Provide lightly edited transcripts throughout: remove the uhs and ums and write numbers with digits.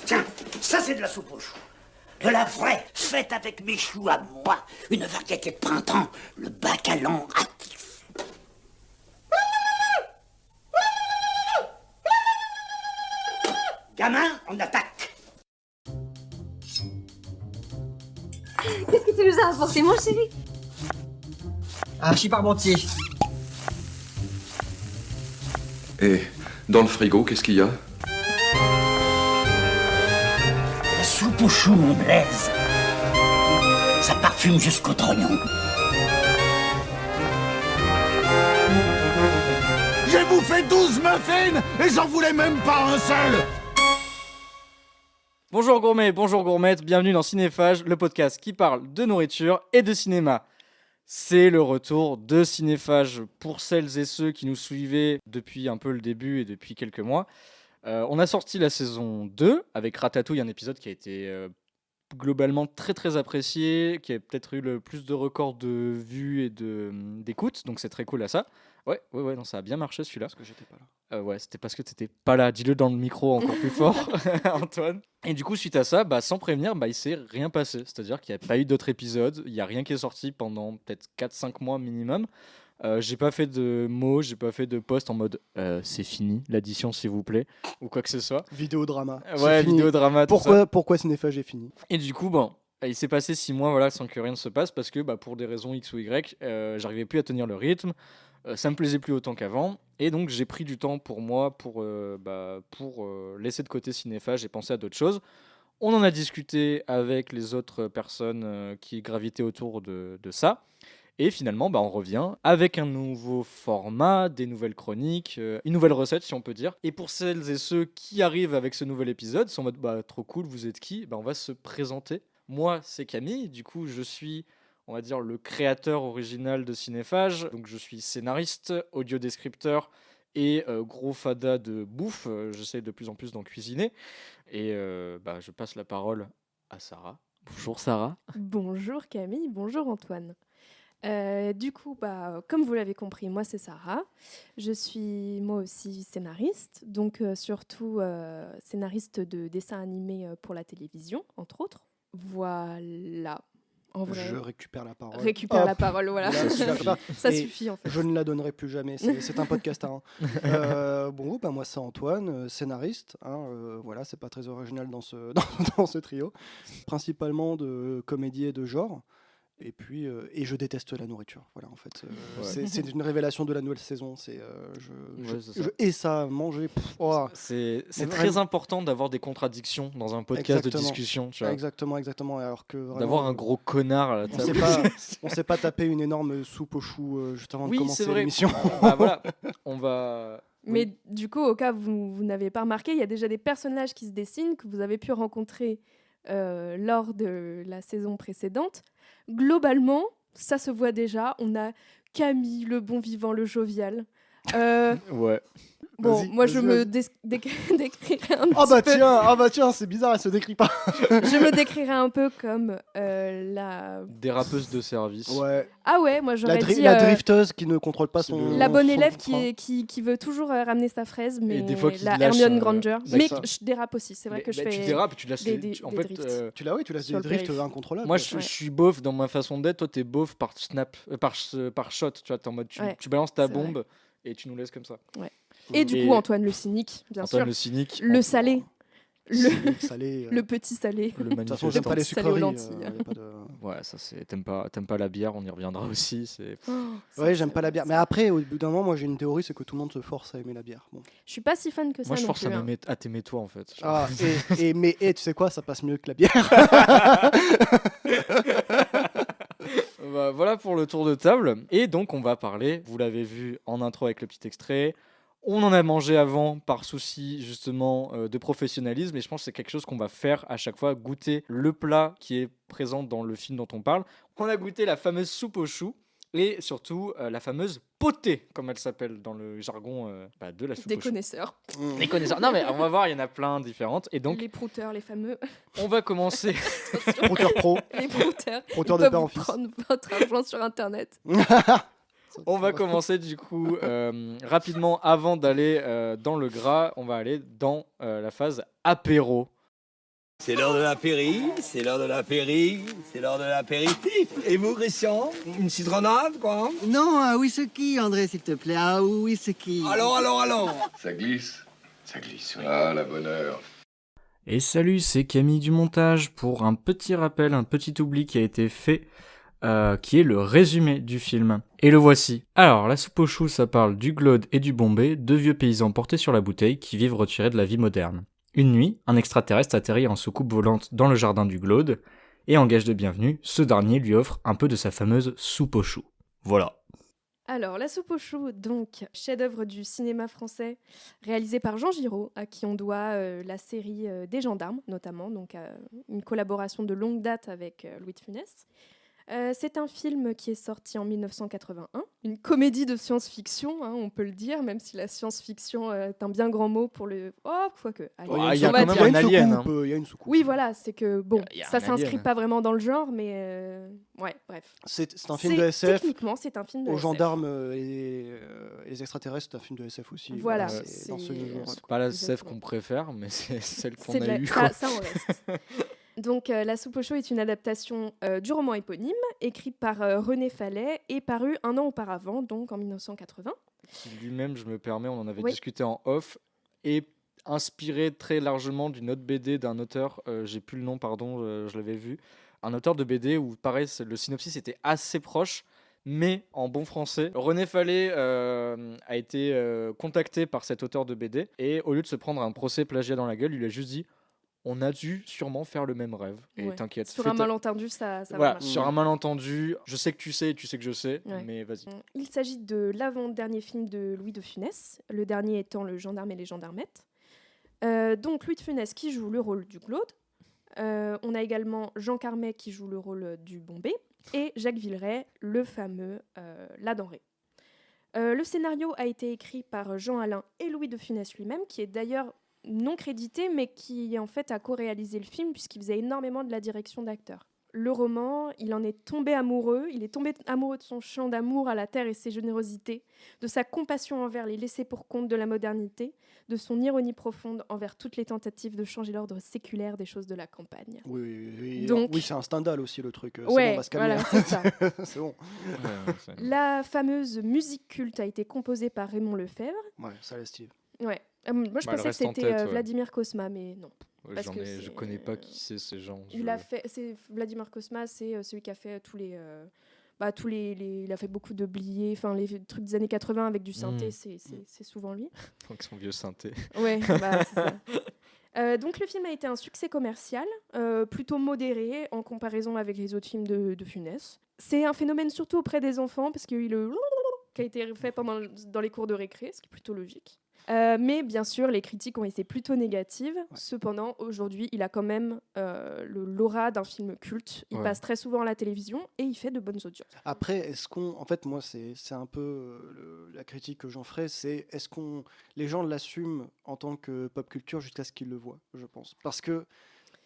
Tiens, ça c'est de la soupe aux choux. De la vraie, faite avec mes choux à moi. Une variété de printemps, le bacalan actif. Gamin, on attaque. Qu'est-ce que tu nous as apporté, mon chéri? Archie Parmentier. Et dans le frigo, qu'est-ce qu'il y a? La soupe aux choux, mon Blaise. Ça parfume jusqu'au trognon. J'ai bouffé 12 muffins et j'en voulais même pas un seul. Bonjour gourmet, bonjour gourmette, bienvenue dans Cinéphage, le podcast qui parle de nourriture et de cinéma. C'est le retour de Cinéphage pour celles et ceux qui nous suivaient depuis un peu le début et depuis quelques mois. On a sorti la saison 2 avec Ratatouille, un épisode qui a été globalement très très apprécié, qui a peut-être eu le plus de records de vues et d'écoutes, donc c'est très cool à ça. Ouais, non, ça a bien marché celui-là. Parce que j'étais pas là. Ouais, c'était parce que t'étais pas là. Dis-le dans le micro encore plus fort, Antoine. Et du coup, suite à ça, sans prévenir, il s'est rien passé. C'est-à-dire qu'il n'y a pas eu d'autres épisodes. Il n'y a rien qui est sorti pendant peut-être 4-5 mois minimum. J'ai pas fait de mots, j'ai pas fait de post en mode c'est fini, l'addition s'il vous plaît, ou quoi que ce soit. Vidéodrama. Ouais, vidéodrama, tout ça. Pourquoi Cinéphage est fini? Et du coup, il s'est passé 6 mois sans que rien ne se passe parce que pour des raisons X ou Y, j'arrivais plus à tenir le rythme. Ça me plaisait plus autant qu'avant, et donc j'ai pris du temps pour moi pour laisser de côté Cinéphage et penser à d'autres choses. On en a discuté avec les autres personnes qui gravitaient autour de ça, et finalement on revient avec un nouveau format, des nouvelles chroniques, une nouvelle recette si on peut dire. Et pour celles et ceux qui arrivent avec ce nouvel épisode, sont en mode trop cool, vous êtes qui? On va se présenter. Moi c'est Camille, du coup je suis on va dire le créateur original de Cinéphage. Donc je suis scénariste, audiodescripteur et gros fada de bouffe. J'essaie de plus en plus d'en cuisiner. Et je passe la parole à Sarah. Bonjour Sarah. Bonjour Camille, bonjour Antoine. Du coup, comme vous l'avez compris, moi c'est Sarah. Je suis moi aussi scénariste, donc surtout scénariste de dessins animés pour la télévision, entre autres. Voilà. En vrai, je récupère la parole. La parole, voilà. Ça suffit en fait. Je ne la donnerai plus jamais, c'est un podcast. Moi c'est Antoine, scénariste. Voilà, c'est pas très original dans ce trio. Principalement de comédie et de genre. Et puis, je déteste la nourriture. Voilà, en fait, c'est une révélation de la nouvelle saison. Je hais ça, manger. C'est très important d'avoir des contradictions dans un podcast de discussion. Tu vois. Exactement. Alors que vraiment, d'avoir un gros connard à la table. On s'est pas tapé une énorme soupe aux choux juste avant de commencer vrai. l'émission. Voilà, on va. Mais du coup, au cas où vous n'avez pas remarqué, il y a déjà des personnages qui se dessinent que vous avez pu rencontrer lors de la saison précédente. Globalement, ça se voit déjà. On a Camille, le bon vivant, le jovial. Ouais. Bon, moi je me décrirais un petit peu. Tiens, c'est bizarre, elle se décrit pas. Je me décrirais un peu comme la dérapeuse de service. Ouais. Ah ouais, moi j'aurais dit la drifteuse qui ne contrôle pas son. La bonne élève qui veut toujours ramener sa fraise, mais et des fois la Hermione Granger. Mais je dérape aussi, c'est vrai que je fais. Tu dérapes, tu lasses des en fait. Tu laisses des drifts incontrôlables. Moi, je suis beauf dans ma façon d'être. Toi, t'es beauf par snap, par shot. Tu vois, t'es en mode tu balances ta bombe et tu nous laisses comme ça. Ouais. Et du coup, Antoine le cynique, bien sûr. Antoine le cynique. Le salé. Salé, le petit salé. De toute façon, j'aime pas les sucreries. Ouais, ça c'est. T'aimes pas la bière, on y reviendra aussi. Ouais, j'aime pas la bière. Mais après, au bout d'un moment, moi j'ai une théorie, c'est que tout le monde se force à aimer la bière. Bon. Je suis pas si fan que ça. Moi, je force à t'aimer toi en fait. Mais tu sais quoi, ça passe mieux que la bière. Voilà pour le tour de table. Et donc, on va parler, vous l'avez vu en intro avec le petit extrait, on en a mangé avant par souci justement de professionnalisme, et je pense que c'est quelque chose qu'on va faire à chaque fois, goûter le plat qui est présent dans le film dont on parle. On a goûté la fameuse soupe aux choux, et surtout la fameuse potée, comme elle s'appelle dans le jargon de la soupe aux choux. Connaisseurs. Des connaisseurs. Non mais on va voir, il y en a plein différentes. Et donc, les prouteurs, les fameux. On va commencer. Prouteur pro. Les prouteurs. Prouteur de père en fils. Prendre votre argent sur internet. On va commencer du coup rapidement avant d'aller dans le gras. On va aller dans la phase apéro. C'est l'heure de l'apéri, c'est l'heure de l'apéri, c'est l'heure de l'apéritif. Et vous, Christian, une citronnade, quoi? Non, un whisky, André, s'il te plaît. Un whisky. Alors. Ça glisse, oui. Ah, la bonne heure. Et salut, c'est Camille du montage pour un petit rappel, un petit oubli qui a été fait, qui est le résumé du film. Et le voici. Alors, la soupe aux choux, ça parle du Glaude et du Bombay, deux vieux paysans portés sur la bouteille qui vivent retirés de la vie moderne. Une nuit, un extraterrestre atterrit en soucoupe volante dans le jardin du Glaude, et en gage de bienvenue, ce dernier lui offre un peu de sa fameuse soupe aux choux. Voilà. Alors, La soupe aux choux, donc, chef-d'œuvre du cinéma français, réalisé par Jean Giraud, à qui on doit la série des Gendarmes, notamment, donc une collaboration de longue date avec Louis de Funès. C'est un film qui est sorti en 1981, une comédie de science-fiction, on peut le dire, même si la science-fiction est un bien grand mot pour le... Oh, quoique... Il y a quand même un alien. Il y a une soucoupe. Oui, voilà, c'est que, bon, Il y a ça un s'inscrit alien. pas vraiment dans le genre, mais... ouais, bref. C'est un film de SF. Techniquement, c'est un film de Aux SF. gendarmes et les extraterrestres, c'est un film de SF aussi. Voilà, c'est dans ce genre. C'est pas la SF Exactement. qu'on préfère, mais c'est celle qu'on C'est de a la- eue. ça en reste. Donc, La soupe aux choux est une adaptation du roman éponyme, écrit par René Fallet et paru un an auparavant, donc en 1980. Lui-même, je me permets, on en avait Oui. discuté en off, et inspiré très largement d'une autre BD d'un auteur, j'ai plus le nom, pardon, je l'avais vu, un auteur de BD où, pareil, le synopsis était assez proche, mais en bon français. René Fallet a été contacté par cet auteur de BD, et au lieu de se prendre un procès plagiat dans la gueule, il lui a juste dit « On a dû sûrement faire le même rêve, et Ouais. t'inquiète. Sur fais un ta- malentendu, ça va Voilà, marcher. sur un malentendu, je sais que tu sais et tu sais que je sais, Ouais. mais vas-y. Il s'agit de l'avant-dernier film de Louis de Funès, le dernier étant Le Gendarme et les Gendarmettes. Donc Louis de Funès qui joue le rôle du Glaude. On a également Jean Carmet qui joue le rôle du Bombay et Jacques Villeray, le fameux La Denrée. Le scénario a été écrit par Jean Alain et Louis de Funès lui-même, qui est d'ailleurs non crédité, mais qui en fait a co-réalisé le film puisqu'il faisait énormément de la direction d'acteurs. Le roman, il en est tombé amoureux. Il est tombé amoureux de son chant d'amour à la terre et ses générosités, de sa compassion envers les laissés pour compte de la modernité, de son ironie profonde envers toutes les tentatives de changer l'ordre séculaire des choses de la campagne. Oui, Donc- oui, c'est un Stendhal aussi le truc. C'est Ouais, bon, on va se calmer, voilà, hein. c'est ça. C'est bon. La fameuse musique culte a été composée par Raymond Lefebvre. Ouais, ça laisse Steve. Ouais. Moi, je Bah, elle pensais que reste en c'était tête, ouais. Vladimir Cosma, mais non. Ouais, Parce que je c'est, connais pas qui c'est ces gens. Il a fait, c'est Vladimir Cosma, c'est celui qui a fait tous les, il a fait beaucoup de bliés, enfin les trucs des années 80 avec du synthé, c'est souvent lui. Avec son vieux synthé. Ouais, bah, c'est ça. Donc le film a été un succès commercial, plutôt modéré en comparaison avec les autres films de Funès. C'est un phénomène surtout auprès des enfants parce qu'il y a eu le qui a été fait dans les cours de récré, ce qui est plutôt logique. Mais bien sûr, les critiques ont été plutôt négatives. Ouais. Cependant, aujourd'hui, il a quand même l'aura d'un film culte. Il Ouais. passe très souvent à la télévision et il fait de bonnes audiences. Après, est-ce qu'on. En fait, moi, c'est un peu la critique que j'en ferai, c'est est-ce qu'on. Les gens l'assument en tant que pop culture jusqu'à ce qu'ils le voient, je pense. Parce que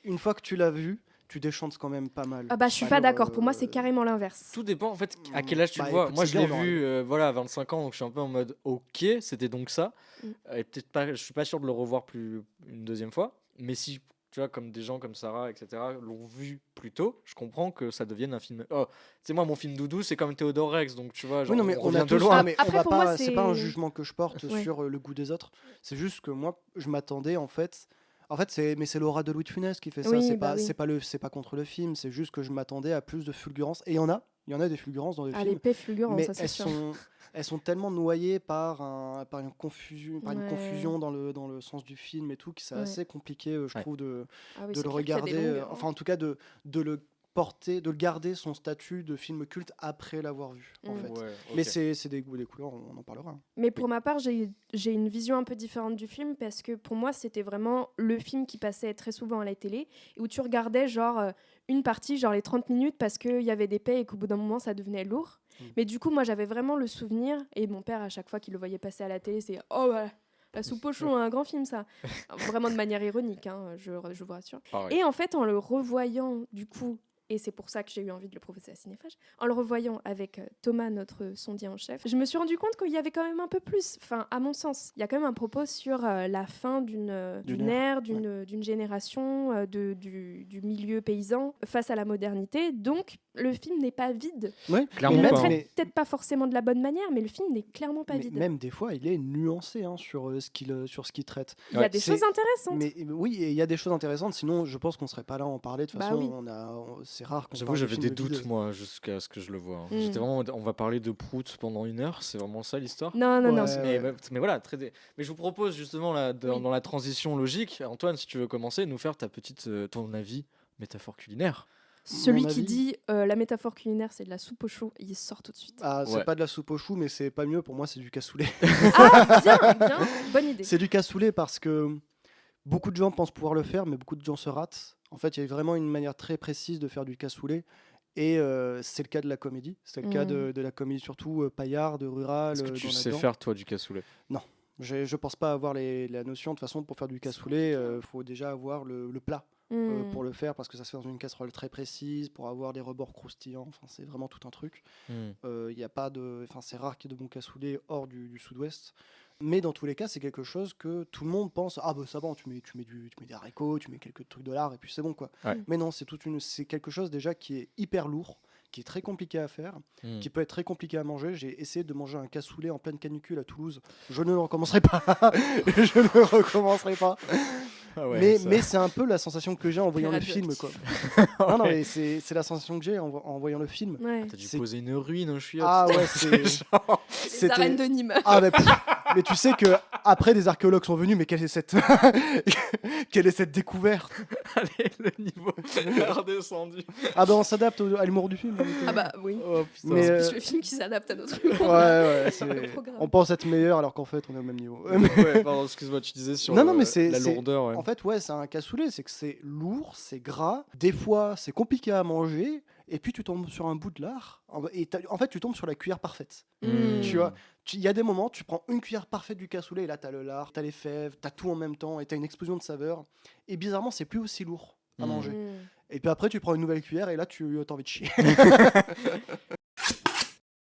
une fois que tu l'as vu, tu déchantes quand même pas mal. Ah bah, je suis pas d'accord. Pour moi, c'est carrément l'inverse. Tout dépend en fait à quel âge tu Bah, le vois. écoute, Moi c'est je l'ai bien, vu voilà, à 25 ans, donc je suis un peu en mode ok, c'était donc ça. Et peut-être pas, je suis pas sûr de le revoir plus une deuxième fois. Mais si tu vois, comme des gens comme Sarah, etc., l'ont vu plus tôt, je comprends que ça devienne un film. Oh, tu sais, moi, mon film doudou, c'est comme Théodore Rex, donc tu vois, genre, Oui, non, mais on on a revient de tous- loin. ah, mais on Après, va pour moi, pas. C'est pas un c'est- jugement que je porte Ouais. sur le goût des autres. C'est juste que moi, je m'attendais en fait. En fait, c'est l'aura de Louis de Funès qui fait ça. Oui, C'est bah pas, oui. c'est pas contre le film. C'est juste que je m'attendais à plus de fulgurance. Et il y en a des fulgurances dans le Ah, film. l'épée fulgurante, Mais ça c'est elles sûr. elles sont tellement noyées par une confusion, Ouais. dans le sens du film et tout, que c'est Ouais. assez compliqué, je Ouais. trouve, Ah oui, de c'est le clair qu'il y a des regarder. longueurs, hein. Enfin, en tout cas, de le porter, de le garder son statut de film culte après l'avoir vu, en Mm. fait. Ouais, Mais ok. c'est des goûts, des couleurs, on en parlera, hein. Mais pour ma part, j'ai une vision un peu différente du film parce que pour moi, c'était vraiment le film qui passait très souvent à la télé et où tu regardais genre une partie, genre les 30 minutes parce qu'il y avait des paix et qu'au bout d'un moment, ça devenait lourd. Mais du coup, moi, j'avais vraiment le souvenir et mon père, à chaque fois qu'il le voyait passer à la télé, c'est « Oh, voilà, La soupe aux choux, un grand film, ça !» Vraiment de manière ironique, hein, je vous rassure. Pareil. Et en fait, en le revoyant, du coup, et c'est pour ça que j'ai eu envie de le proposer à Cinéphage, en le revoyant avec Thomas, notre sondier en chef, je me suis rendu compte qu'il y avait quand même un peu plus, enfin à mon sens, il y a quand même un propos sur la fin d'une ère, d'une génération, du milieu paysan face à la modernité, donc le film n'est pas vide. Ouais, Clairement Il le pas, traite peut-être pas forcément de la bonne manière, mais le film n'est clairement pas mais vide. même des fois, il est nuancé sur ce qu'il traite. Il y a des choses intéressantes. Mais oui, et il y a des choses intéressantes. Sinon, je pense qu'on serait pas là à en parler. De toute Bah façon, oui. c'est rare qu'on J'avoue, parle de j'avais films des de doutes, vide. moi, jusqu'à ce que je le vois. Hein. Mm. J'étais vraiment en mode, on va parler de Prout pendant 1 heure, c'est vraiment ça l'histoire. Non. Ouais. Mais voilà, mais je vous propose justement là, Oui. dans la transition logique, Antoine, si tu veux commencer, nous faire ta petite, ton avis métaphore culinaire. Celui Mon qui avis- dit la métaphore culinaire, c'est de la soupe au chou, il sort tout de suite. Ah, c'est Ouais. pas de la soupe au chou, mais c'est pas mieux. Pour moi, c'est du cassoulet. Ah, bien, bonne idée. C'est du cassoulet parce que beaucoup de gens pensent pouvoir le faire, mais beaucoup de gens se ratent. En fait, il y a vraiment une manière très précise de faire du cassoulet. Et c'est le cas de la comédie. C'est le cas de la comédie, surtout paillarde, rurale. Est-ce que tu dans sais là-dedans. faire, toi, du cassoulet? Je pense pas avoir la notion. De toute façon, pour faire du cassoulet, il faut déjà avoir le plat pour le faire, parce que ça se fait dans une casserole très précise, pour avoir des rebords croustillants. Enfin, c'est vraiment tout un truc. Y a pas de, c'est rare qu'il y ait de bons cassoulets hors du sud-ouest. Mais dans tous les cas, c'est quelque chose que tout le monde pense, ah bah ça va, tu mets des haricots, tu mets quelques trucs de lard et puis c'est bon quoi. Ouais. Mais non, c'est quelque chose déjà qui est hyper lourd, qui est très compliqué à faire, qui peut être très compliqué à manger. J'ai essayé de manger un cassoulet en pleine canicule à Toulouse. Je ne le recommencerai pas. Je ne le recommencerai pas. Ah ouais, mais c'est un peu la sensation que j'ai en voyant le film, quoi. Non, Ouais. mais c'est la sensation que j'ai en voyant le film. Ouais. T'as dû C'est- poser une ruine, un chouïa. Ah ouais, c'est... genre... Les arènes de Nîmes. Ah mais tu sais que après des archéologues sont venus, mais quelle est cette quelle est cette découverte? Allez, le niveau est redescendu. Ah bah on s'adapte à l'humour du film. Ah bah oui. Oh putain. Mais, C'est plus le film qui s'adapte à notre humour. ouais, Le programme. on pense être meilleur alors qu'en fait on est au même niveau. Ouais, pardon, excuse-moi, tu disais sur Non, mais c'est- la c'est- lourdeur. Ouais. En fait, ouais, c'est un cassoulet, c'est que c'est lourd, c'est gras, des fois c'est compliqué à manger, et puis tu tombes sur un bout de lard, et en fait tu tombes sur la cuillère parfaite. Mm. Tu vois, il y a des moments, tu prends une cuillère parfaite du cassoulet, et là t'as le lard, t'as les fèves, t'as tout en même temps, et t'as une explosion de saveurs, et bizarrement c'est plus aussi lourd à manger. Mm. Et puis après tu prends une nouvelle cuillère, et là tu as envie de chier.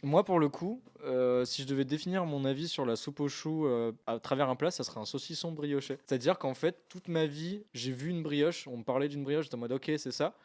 Moi, pour le coup, si je devais définir mon avis sur la soupe aux choux à travers un plat, ça serait un saucisson brioché. C'est-à-dire qu'en fait, toute ma vie, j'ai vu une brioche, on me parlait d'une brioche, j'étais en mode ok, c'est ça.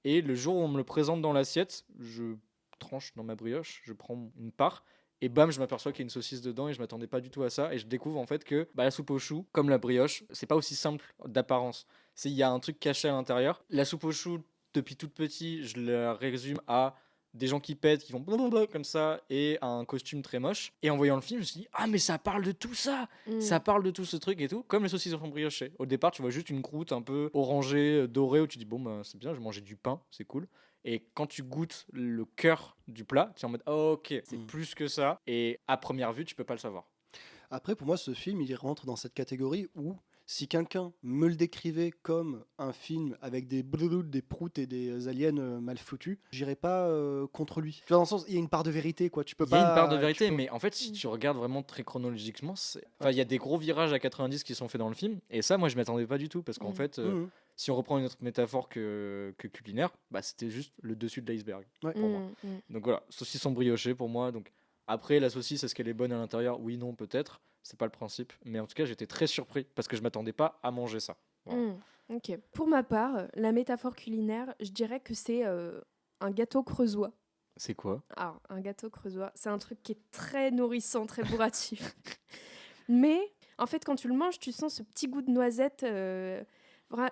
Et le jour où on me le présente dans l'assiette, je tranche dans ma brioche, je prends une part, et bam, je m'aperçois qu'il y a une saucisse dedans, et je m'attendais pas du tout à ça. Et je découvre en fait que la soupe aux choux, comme la brioche, c'est pas aussi simple d'apparence. Il y a un truc caché à l'intérieur. La soupe aux choux, depuis toute petite, je la résume à des gens qui pètent, qui font blablabla comme ça, et un costume très moche. Et en voyant le film, je me suis dit, ah, mais ça parle de tout ça! Mm. Ça parle de tout ce truc et tout, comme les saucissons briochés. Au départ, tu vois juste une croûte un peu orangée, dorée, où tu dis, bon, bah, c'est bien, je vais manger du pain, c'est cool. Et quand tu goûtes le cœur du plat, tu es en mode, oh, ok, c'est plus que ça. Et à première vue, tu peux pas le savoir. Après, pour moi, ce film, il rentre dans cette catégorie où, si quelqu'un me le décrivait comme un film avec des brûles, des proutes et des aliens mal foutus, j'irais pas contre lui. Tu vois, dans le sens, il y a une part de vérité, quoi. Tu peux Il y pas. a une part de tu vérité, peux- mais en fait, si tu regardes vraiment très chronologiquement, il y a des gros virages à 90 qui sont faits dans le film. Et ça, moi, je m'attendais pas du tout. Parce qu'en fait, Mhm. si on reprend une autre métaphore que culinaire, bah, c'était juste le dessus de l'iceberg Ouais. pour moi. Mm. Donc voilà, saucisson brioché pour moi. Donc après, la saucisse, est-ce qu'elle est bonne à l'intérieur? Oui, non, peut-être. C'est pas le principe. Mais en tout cas, j'étais très surpris parce que je m'attendais pas à manger ça. Voilà. Ok. Pour ma part, la métaphore culinaire, je dirais que c'est un gâteau creusois. C'est quoi? Alors, un gâteau creusois, c'est un truc qui est très nourrissant, très bourratif. Mais, en fait, quand tu le manges, tu sens ce petit goût de noisette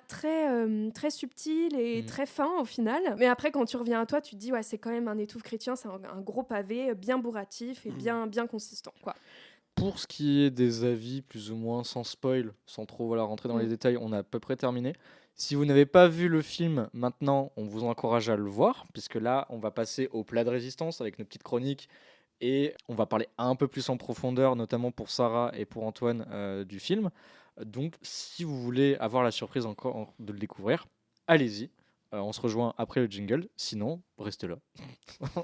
très subtil et très fin au final. Mais après, quand tu reviens à toi, tu te dis, ouais, c'est quand même un étouffe chrétien, c'est un gros pavé bien bourratif et bien consistant, quoi. Pour ce qui est des avis, plus ou moins sans spoil, sans trop rentrer dans les détails, on a à peu près terminé. Si vous n'avez pas vu le film, maintenant, on vous encourage à le voir, puisque là, on va passer au plat de résistance avec nos petites chroniques et on va parler un peu plus en profondeur, notamment pour Sarah et pour Antoine du film. Donc, si vous voulez avoir la surprise encore de le découvrir, allez-y. On se rejoint après le jingle. Sinon, restez là.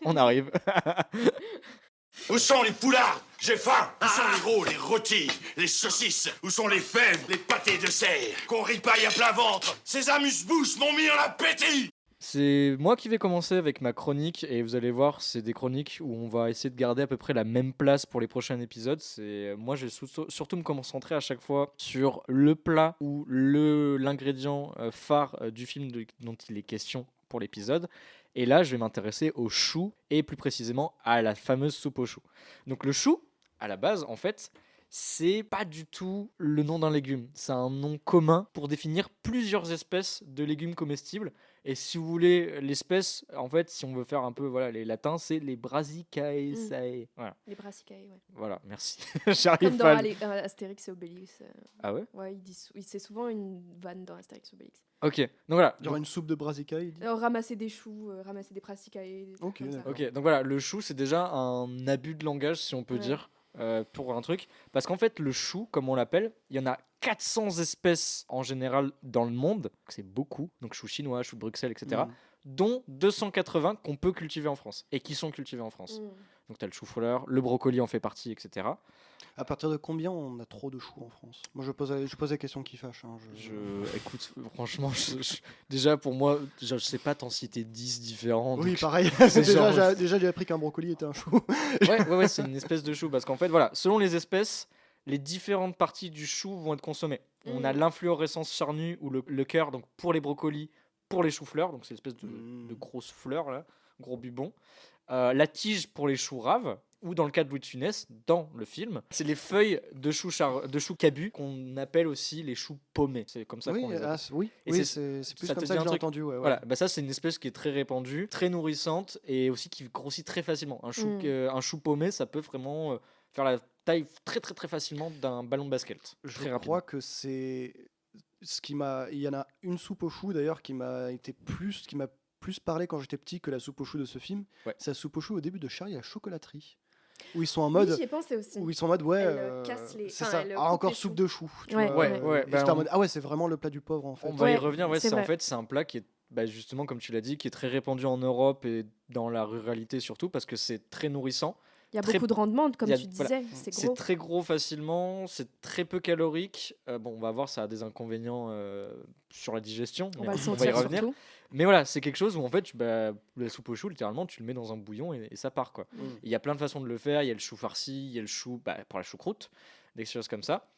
On arrive. Où sont les poulards? J'ai faim. Où sont les gros, les rôtis, les saucisses? Où sont les fèves, les pâtés de serre qu'on ripaille à plein ventre? Ces amuse-bouches m'ont mis en appétit. C'est moi qui vais commencer avec ma chronique et vous allez voir, c'est des chroniques où on va essayer de garder à peu près la même place pour les prochains épisodes. Moi, je vais surtout me concentrer à chaque fois sur le plat ou l'ingrédient phare du film dont il est question pour l'épisode. Et là, je vais m'intéresser au chou et plus précisément à la fameuse soupe au chou. Donc le chou, à la base, en fait, c'est pas du tout le nom d'un légume. C'est un nom commun pour définir plusieurs espèces de légumes comestibles. Et si vous voulez l'espèce, en fait, si on veut faire un peu les latins, c'est les Brassicaceae. Voilà. Les Brassicae, ouais. Voilà, merci. J'arrive Comme dans pas. Astérix et Obélix. Ah ouais. Ouais, c'est souvent une vanne dans Astérix et Obélix. Ok, donc voilà. Il y aura une soupe de brassicaille. Il dit. Ramasser des choux, ramasser des Brassicae. Des trucs Ok, comme ça. d'accord. Ok, donc voilà, le chou, c'est déjà un abus de langage, si on peut Ouais. dire, pour un truc. Parce qu'en fait, le chou, comme on l'appelle, il y en a 400 espèces en général dans le monde. Donc c'est beaucoup. Donc chou chinois, chou de Bruxelles, etc. Dont 280 qu'on peut cultiver en France et qui sont cultivés en France. Donc tu as le chou-fleur, le brocoli en fait partie, etc. À partir de combien on a trop de choux en France? Moi, je pose la question qui fâche. Hein. Écoute, franchement, déjà pour moi, je sais pas t'en citer 10 différents. Oui, donc pareil. c'est genre- déjà, j'ai appris qu'un brocoli était un chou. Ouais, c'est une espèce de chou. Parce qu'en fait, voilà, selon les espèces, les différentes parties du chou vont être consommées. On a l'inflorescence charnue ou le cœur, donc pour les brocolis, pour les choux-fleurs, donc c'est l'espèce de grosses fleurs, là, gros bubon. La tige pour les choux raves, ou dans le cas de Louis de Funès, dans le film, c'est les feuilles de chou cabu qu'on appelle aussi les choux paumés. C'est comme ça qu'on les appelle. Oui, Et c'est plus ça comme te ça dit que un j'ai truc entendu. Ouais. Voilà, bah ça c'est une espèce qui est très répandue, très nourrissante et aussi qui grossit très facilement. Un chou paumé, ça peut vraiment faire la taille très très très facilement d'un ballon de basket. Je Très crois rapidement. que c'est ce qui m'a. Il y en a une soupe au chou d'ailleurs qui m'a plus parlé quand j'étais petit que la soupe au chou de ce film. Ouais. C'est la soupe au chou au début de Charlie à la chocolaterie. Où ils sont en mode. Oui, j'y ai pensé aussi. Où ils sont en mode, ouais. Elle casse les- c'est enfin, ça. elle Ah, coupe encore les soupe choux. de chou. tu Ouais, vois, ouais. Ouais, et bah, j'étais en on- mode, ah ouais, c'est vraiment le plat du pauvre en fait. On va y Ouais, revenir, c'est vrai. c'est un plat qui est justement comme tu l'as dit, qui est très répandu en Europe et dans la ruralité surtout parce que c'est très nourrissant. Il y a Très- beaucoup de rendement, comme il y a- tu voilà. disais. C'est C'est gros. très gros facilement, c'est très peu calorique. Bon, on va voir, ça a des inconvénients sur la digestion. On mais va le y sentir revenir. surtout. Mais voilà, c'est quelque chose où en fait, la soupe au chou, littéralement, tu le mets dans un bouillon et ça part quoi. Il y a plein de façons de le faire. Il y a le chou farci, il y a le chou pour la choucroute, des choses comme ça.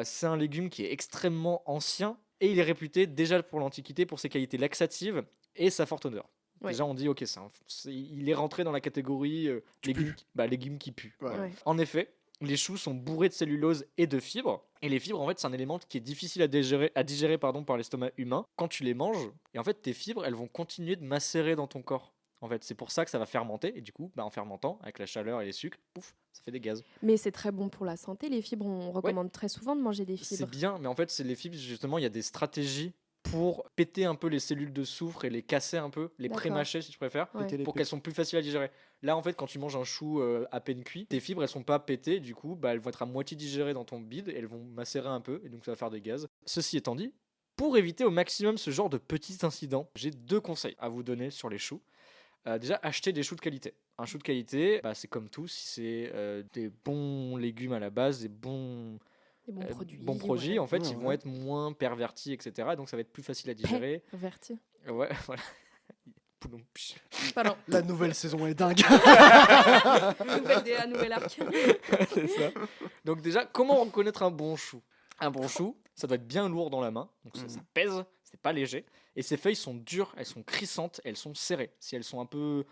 C'est un légume qui est extrêmement ancien et il est réputé déjà pour l'Antiquité pour ses qualités laxatives et sa forte odeur. Ouais. Déjà, on dit ok, il est rentré dans la catégorie légumes qui puent. Ouais. Ouais. En effet, les choux sont bourrés de cellulose et de fibres. Et les fibres, en fait, c'est un élément qui est difficile à digérer par l'estomac humain. Quand tu les manges, et en fait, tes fibres, elles vont continuer de macérer dans ton corps. En fait, c'est pour ça que ça va fermenter. Et du coup, en fermentant, avec la chaleur et les sucres, pouf, ça fait des gaz. Mais c'est très bon pour la santé, les fibres. On recommande très souvent de manger des C'est fibres. bien, mais en fait, c'est les fibres, justement, il y a des stratégies pour péter un peu les cellules de soufre et les casser un peu, les D'accord. pré-mâcher si tu préfères, Ouais. Péter les pour pets. qu'elles sont plus faciles à digérer. Là, en fait, quand tu manges un chou à peine cuit, tes fibres, elles sont pas pétées, du coup, elles vont être à moitié digérées dans ton bide et elles vont macérer un peu, et donc ça va faire des gaz. Ceci étant dit, pour éviter au maximum ce genre de petits incidents, j'ai 2 conseils à vous donner sur les choux. Déjà, acheter des choux de qualité. Un chou de qualité, c'est comme tout, si c'est des bons légumes à la base, des bons Des bons produits, ouais. en fait, Ouais, ils ouais. vont être moins pervertis, etc. Donc ça va être plus facile à digérer. Perverti. Ouais, voilà. Poulompch. Pardon. La nouvelle saison est dingue. Nouvelle DA, nouvel arc. C'est ça. Donc déjà, comment reconnaître un bon chou? Un bon chou, ça doit être bien lourd dans la main, donc ça pèse, c'est pas léger. Et ses feuilles sont dures, elles sont crissantes, elles sont serrées. Si elles sont un peu,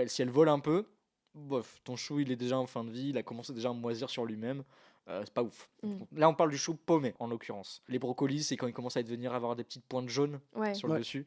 si elles volent un peu, bof, ton chou il est déjà en fin de vie, il a commencé déjà à moisir sur lui-même. C'est pas ouf. Là, on parle du chou paumé en l'occurrence. Les brocolis, c'est quand ils commencent à avoir des petites pointes jaunes Ouais. sur le dessus.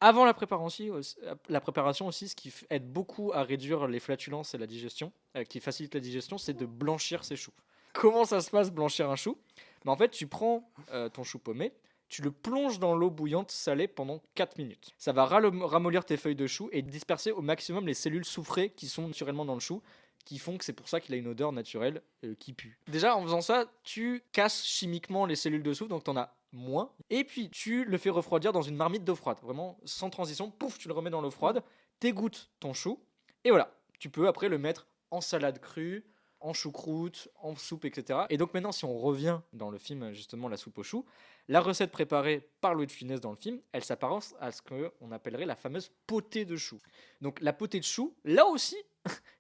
Avant la préparation aussi, ce qui aide beaucoup à réduire les flatulences et la digestion, qui facilite la digestion, c'est de blanchir ses choux. Comment ça se passe, blanchir un chou? En fait, tu prends ton chou paumé, tu le plonges dans l'eau bouillante salée pendant 4 minutes. Ça va ramollir tes feuilles de chou et disperser au maximum les cellules soufrées qui sont naturellement dans le chou, qui font que c'est pour ça qu'il a une odeur naturelle qui pue. Déjà, en faisant ça, tu casses chimiquement les cellules de soufre, donc t'en as moins. Et puis, tu le fais refroidir dans une marmite d'eau froide. Vraiment, sans transition, pouf, tu le remets dans l'eau froide, t'égouttes ton chou, et voilà. Tu peux après le mettre en salade crue, en choucroute, en soupe, etc. Et donc maintenant, si on revient dans le film, justement, La soupe aux choux, la recette préparée par Louis de Funès dans le film, elle s'apparence à ce qu'on appellerait la fameuse potée de choux. Donc la potée de choux, là aussi,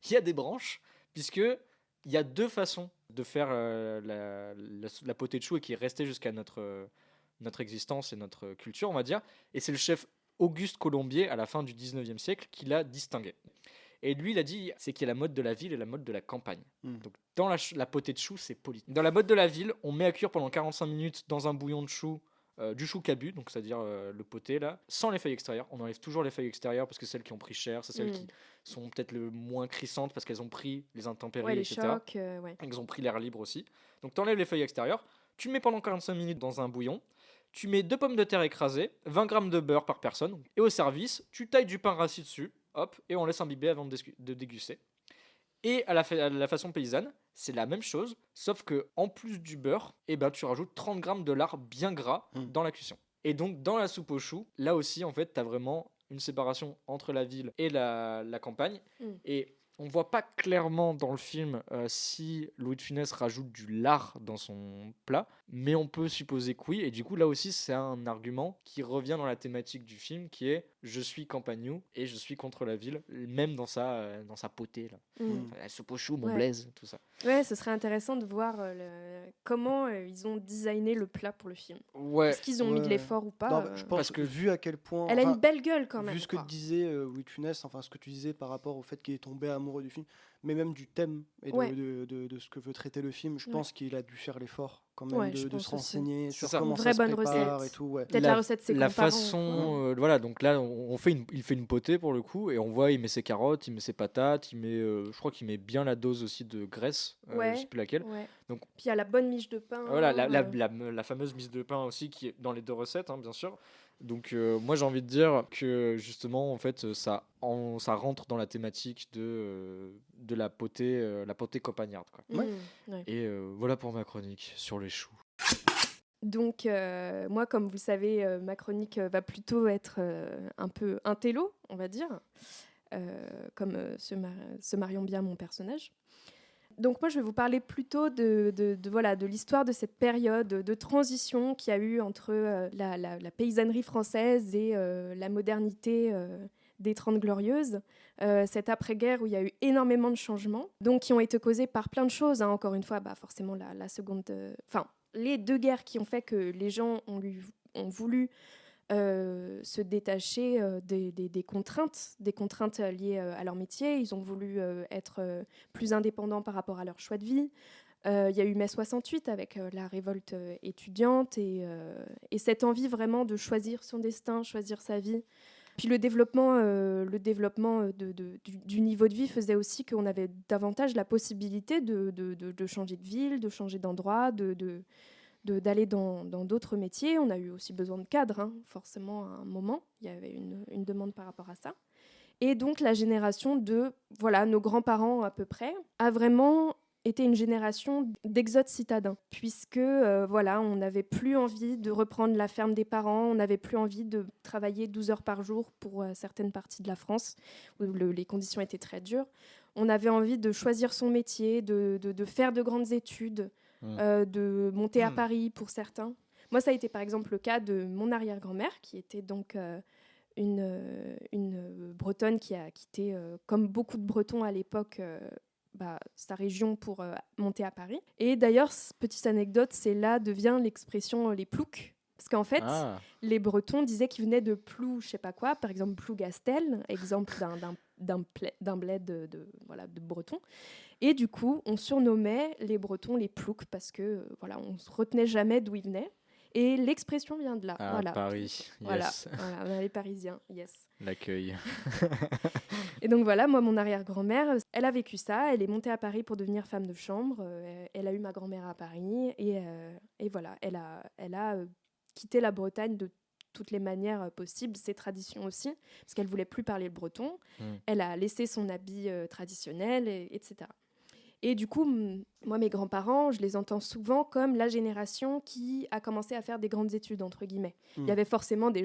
il y a des branches, puisque il y a 2 façons de faire la potée de choux et qui est restée jusqu'à notre existence et notre culture, on va dire. Et c'est le chef Auguste Colombier, à la fin du 19e siècle, qui l'a distingué. Et lui, il a dit, c'est qu'il y a la mode de la ville et la mode de la campagne. Donc, dans la potée de chou, c'est politique. Dans la mode de la ville, on met à cuire pendant 45 minutes dans un bouillon de chou, du chou cabu, donc c'est-à-dire le poté, là, sans les feuilles extérieures. On enlève toujours les feuilles extérieures parce que c'est celles qui ont pris cher, c'est celles qui sont peut-être le moins crissantes parce qu'elles ont pris les intempéries, les etc. chocs, Elles ont pris l'air libre aussi. Donc, tu enlèves les feuilles extérieures, tu mets pendant 45 minutes dans un bouillon. Tu mets 2 pommes de terre écrasées, 20 g de beurre par personne, et au service, tu tailles du pain rassis dessus, hop, et on laisse imbiber avant de déguster. Et à la façon paysanne, c'est la même chose, sauf que en plus du beurre, tu rajoutes 30 g de lard bien gras dans la cuisson. Et donc dans la soupe aux choux, là aussi, en fait, tu as vraiment une séparation entre la ville et la campagne. Et on voit pas clairement dans le film si Louis de Funès rajoute du lard dans son plat, mais on peut supposer que oui. Et du coup, là aussi, c'est un argument qui revient dans la thématique du film, qui est je suis campagnou et je suis contre la ville, même dans sa potée là. La soupe aux choux, mon Blaise, tout ça. Ouais, ce serait intéressant de voir comment ils ont designé le plat pour le film. Ouais. Est-ce qu'ils ont mis de l'effort ou pas Non, je pense que vu à quel point... Elle a une belle gueule quand même. Vu ce que disait Louis de Funès, enfin ce que tu disais par rapport au fait qu'il est tombé amoureux du film, mais même du thème et de ce que veut traiter le film, je pense qu'il a dû faire l'effort quand même de se renseigner sur comment ça se prépare et tout. Peut-être la recette, c'est la façon, voilà, donc là il fait une potée pour le coup et on voit il met ses carottes, il met ses patates, il met, je crois qu'il met bien la dose aussi de graisse, je sais plus laquelle. Donc puis il y a la bonne miche de pain. Voilà, la fameuse miche de pain aussi qui est dans les 2 recettes, hein, bien sûr. Donc moi j'ai envie de dire que justement en fait ça rentre dans la thématique de la potée campagnarde, quoi. Et voilà pour ma chronique sur les choux. Donc moi, comme vous le savez, ma chronique va plutôt être un peu intello, on va dire, comme se mariant bien mon personnage. Donc moi, je vais vous parler plutôt de l'histoire de cette période de transition qu'il y a eu entre la paysannerie française et la modernité des 30 Glorieuses, cette après-guerre où il y a eu énormément de changements, donc qui ont été causés par plein de choses, hein. Encore une fois, forcément la seconde... les 2 guerres qui ont fait que les gens ont voulu se détacher des contraintes liées à leur métier. Ils ont voulu être plus indépendants par rapport à leur choix de vie. Il y a eu mai 68 avec la révolte étudiante et cette envie vraiment de choisir son destin, choisir sa vie. Puis le développement du niveau de vie faisait aussi qu'on avait davantage la possibilité de changer de ville, de changer d'endroit, d'aller dans d'autres métiers. On a eu aussi besoin de cadres, hein, forcément, à un moment. Il y avait une demande par rapport à ça. Et donc, la génération de nos grands-parents à peu près a vraiment été une génération d'exode citadin, puisque on n'avait plus envie de reprendre la ferme des parents, on n'avait plus envie de travailler 12 heures par jour pour certaines parties de la France, où les conditions étaient très dures. On avait envie de choisir son métier, de faire de grandes études, de monter à Paris pour certains. Moi, ça a été par exemple le cas de mon arrière-grand-mère, qui était donc une Bretonne qui a quitté, comme beaucoup de Bretons à l'époque, sa région pour monter à Paris. Et d'ailleurs, petite anecdote, c'est là devient l'expression les ploucs. Parce qu'en fait, les Bretons disaient qu'ils venaient de Plou, je sais pas quoi, par exemple Plougastel, exemple d'un bled de Breton. Et du coup, on surnommait les Bretons les ploucs parce que on se retenait jamais d'où ils venaient. Et l'expression vient de là. Paris, yes. Voilà, on a les Parisiens, yes. L'accueil. Et donc voilà, moi, mon arrière-grand-mère, elle a vécu ça. Elle est montée à Paris pour devenir femme de chambre. Elle a eu ma grand-mère à Paris. Et voilà, elle a quitté la Bretagne de toutes les manières possibles, ses traditions aussi, parce qu'elle ne voulait plus parler le breton. Elle a laissé son habit traditionnel, etc. Et du coup, moi, mes grands-parents, je les entends souvent comme la génération qui a commencé à faire des grandes études, entre guillemets. Il y avait forcément des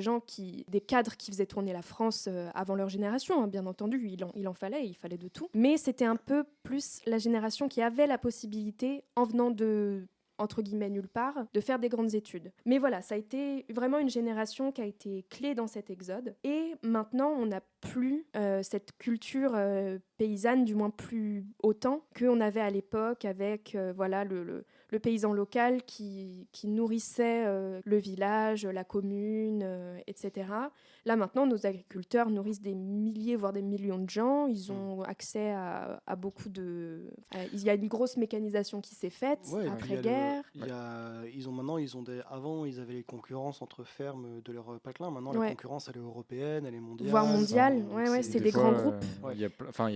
cadres qui faisaient tourner la France avant leur génération, hein, bien entendu, il en fallait, il fallait de tout. Mais c'était un peu plus la génération qui avait la possibilité, en venant de entre guillemets nulle part, de faire des grandes études. Mais voilà, ça a été vraiment une génération qui a été clé dans cet exode. Et maintenant, on n'a plus cette culture paysanne, du moins plus autant qu'on avait à l'époque, avec voilà, le paysan local qui nourrissait le village, la commune, etc. Là, maintenant, nos agriculteurs nourrissent des milliers, voire des millions de gens. Ils ont accès à beaucoup de... il y a une grosse mécanisation qui s'est faite après-guerre. Avant, ils avaient les concurrences entre fermes de leur patelin. Maintenant, la concurrence, elle est européenne, elle est mondiale. Voire mondiale, c'est des grands groupes. Il y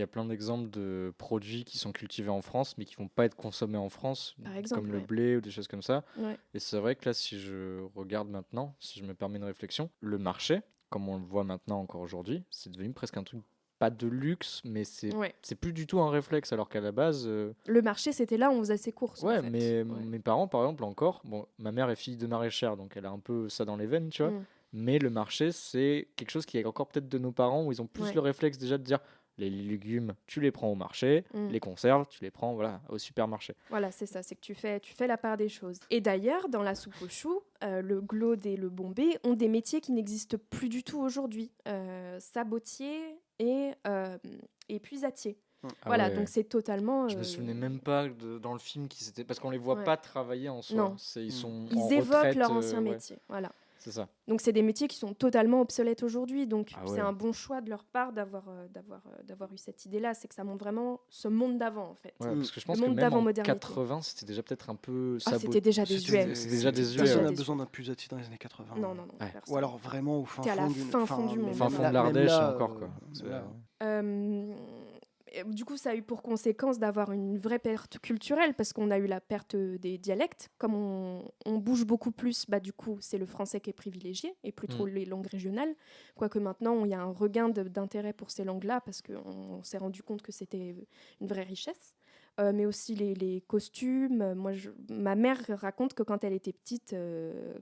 a plein d'exemples de produits qui sont cultivés en France, mais qui ne vont pas être consommés en France, comme le blé ou des choses comme ça. Ouais. Et c'est vrai que là, si je regarde maintenant, si je me permets une réflexion, le marché, comme on le voit maintenant encore aujourd'hui, c'est devenu presque un truc pas de luxe, mais c'est plus du tout un réflexe, alors qu'à la base... Le marché, c'était là où on faisait ses courses. Ouais, mais mes parents, par exemple, encore... Bon, ma mère est fille de maraîchère, donc elle a un peu ça dans les veines, tu vois. Mais le marché, c'est quelque chose qui est encore peut-être de nos parents, où ils ont plus le réflexe déjà de dire... Les légumes, tu les prends au marché. Les conserves, tu les prends au supermarché. Voilà, c'est ça, c'est que tu fais la part des choses. Et d'ailleurs, dans la soupe aux choux, le glaude et le bombé ont des métiers qui n'existent plus du tout aujourd'hui. Sabotier et puisatier. Voilà, donc c'est totalement... Je me souvenais même pas dans le film parce qu'on les voit pas travailler en soi. Non. Ils évoquent leur ancien métier, voilà. C'est ça. Donc c'est des métiers qui sont totalement obsolètes aujourd'hui. Donc c'est un bon choix de leur part d'avoir eu cette idée-là. C'est que ça montre vraiment ce monde d'avant, en fait. Ouais, parce que je pense que même en 80, c'était déjà peut-être un peu... c'était déjà désuet. C'était déjà désuet. Personne n'a besoin d'un pusatier dans les années 80. Non. Ou alors vraiment au fin fond du monde. Fin fond de l'Ardèche encore, quoi. Du coup, ça a eu pour conséquence d'avoir une vraie perte culturelle parce qu'on a eu la perte des dialectes. Comme on bouge beaucoup plus, du coup, c'est le français qui est privilégié et plus trop les langues régionales. Quoique maintenant, il y a un regain d'intérêt pour ces langues-là parce qu'on s'est rendu compte que c'était une vraie richesse. Mais aussi les costumes. Ma mère raconte que quand elle était petite,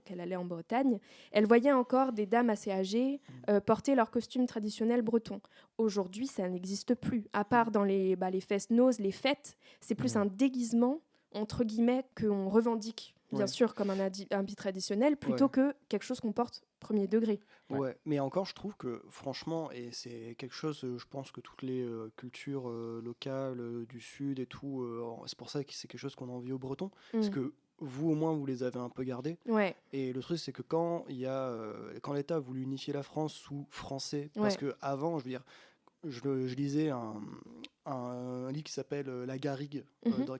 qu'elle allait en Bretagne, elle voyait encore des dames assez âgées porter leurs costumes traditionnels bretons. Aujourd'hui, ça n'existe plus. À part dans les fest-noz, les fêtes, c'est plus un déguisement, entre guillemets, qu'on revendique, bien sûr, comme un habit traditionnel, plutôt que quelque chose qu'on porte premier degré. Ouais, mais encore, je trouve que, franchement, et c'est quelque chose, je pense que toutes les cultures locales du Sud et tout, c'est pour ça que c'est quelque chose qu'on envie aux Bretons, parce que vous, au moins, vous les avez un peu gardés. Ouais. Et le truc, c'est que quand l'État a voulu unifier la France sous français, parce qu'avant, je veux dire, je lisais un livre qui s'appelle La Garrigue,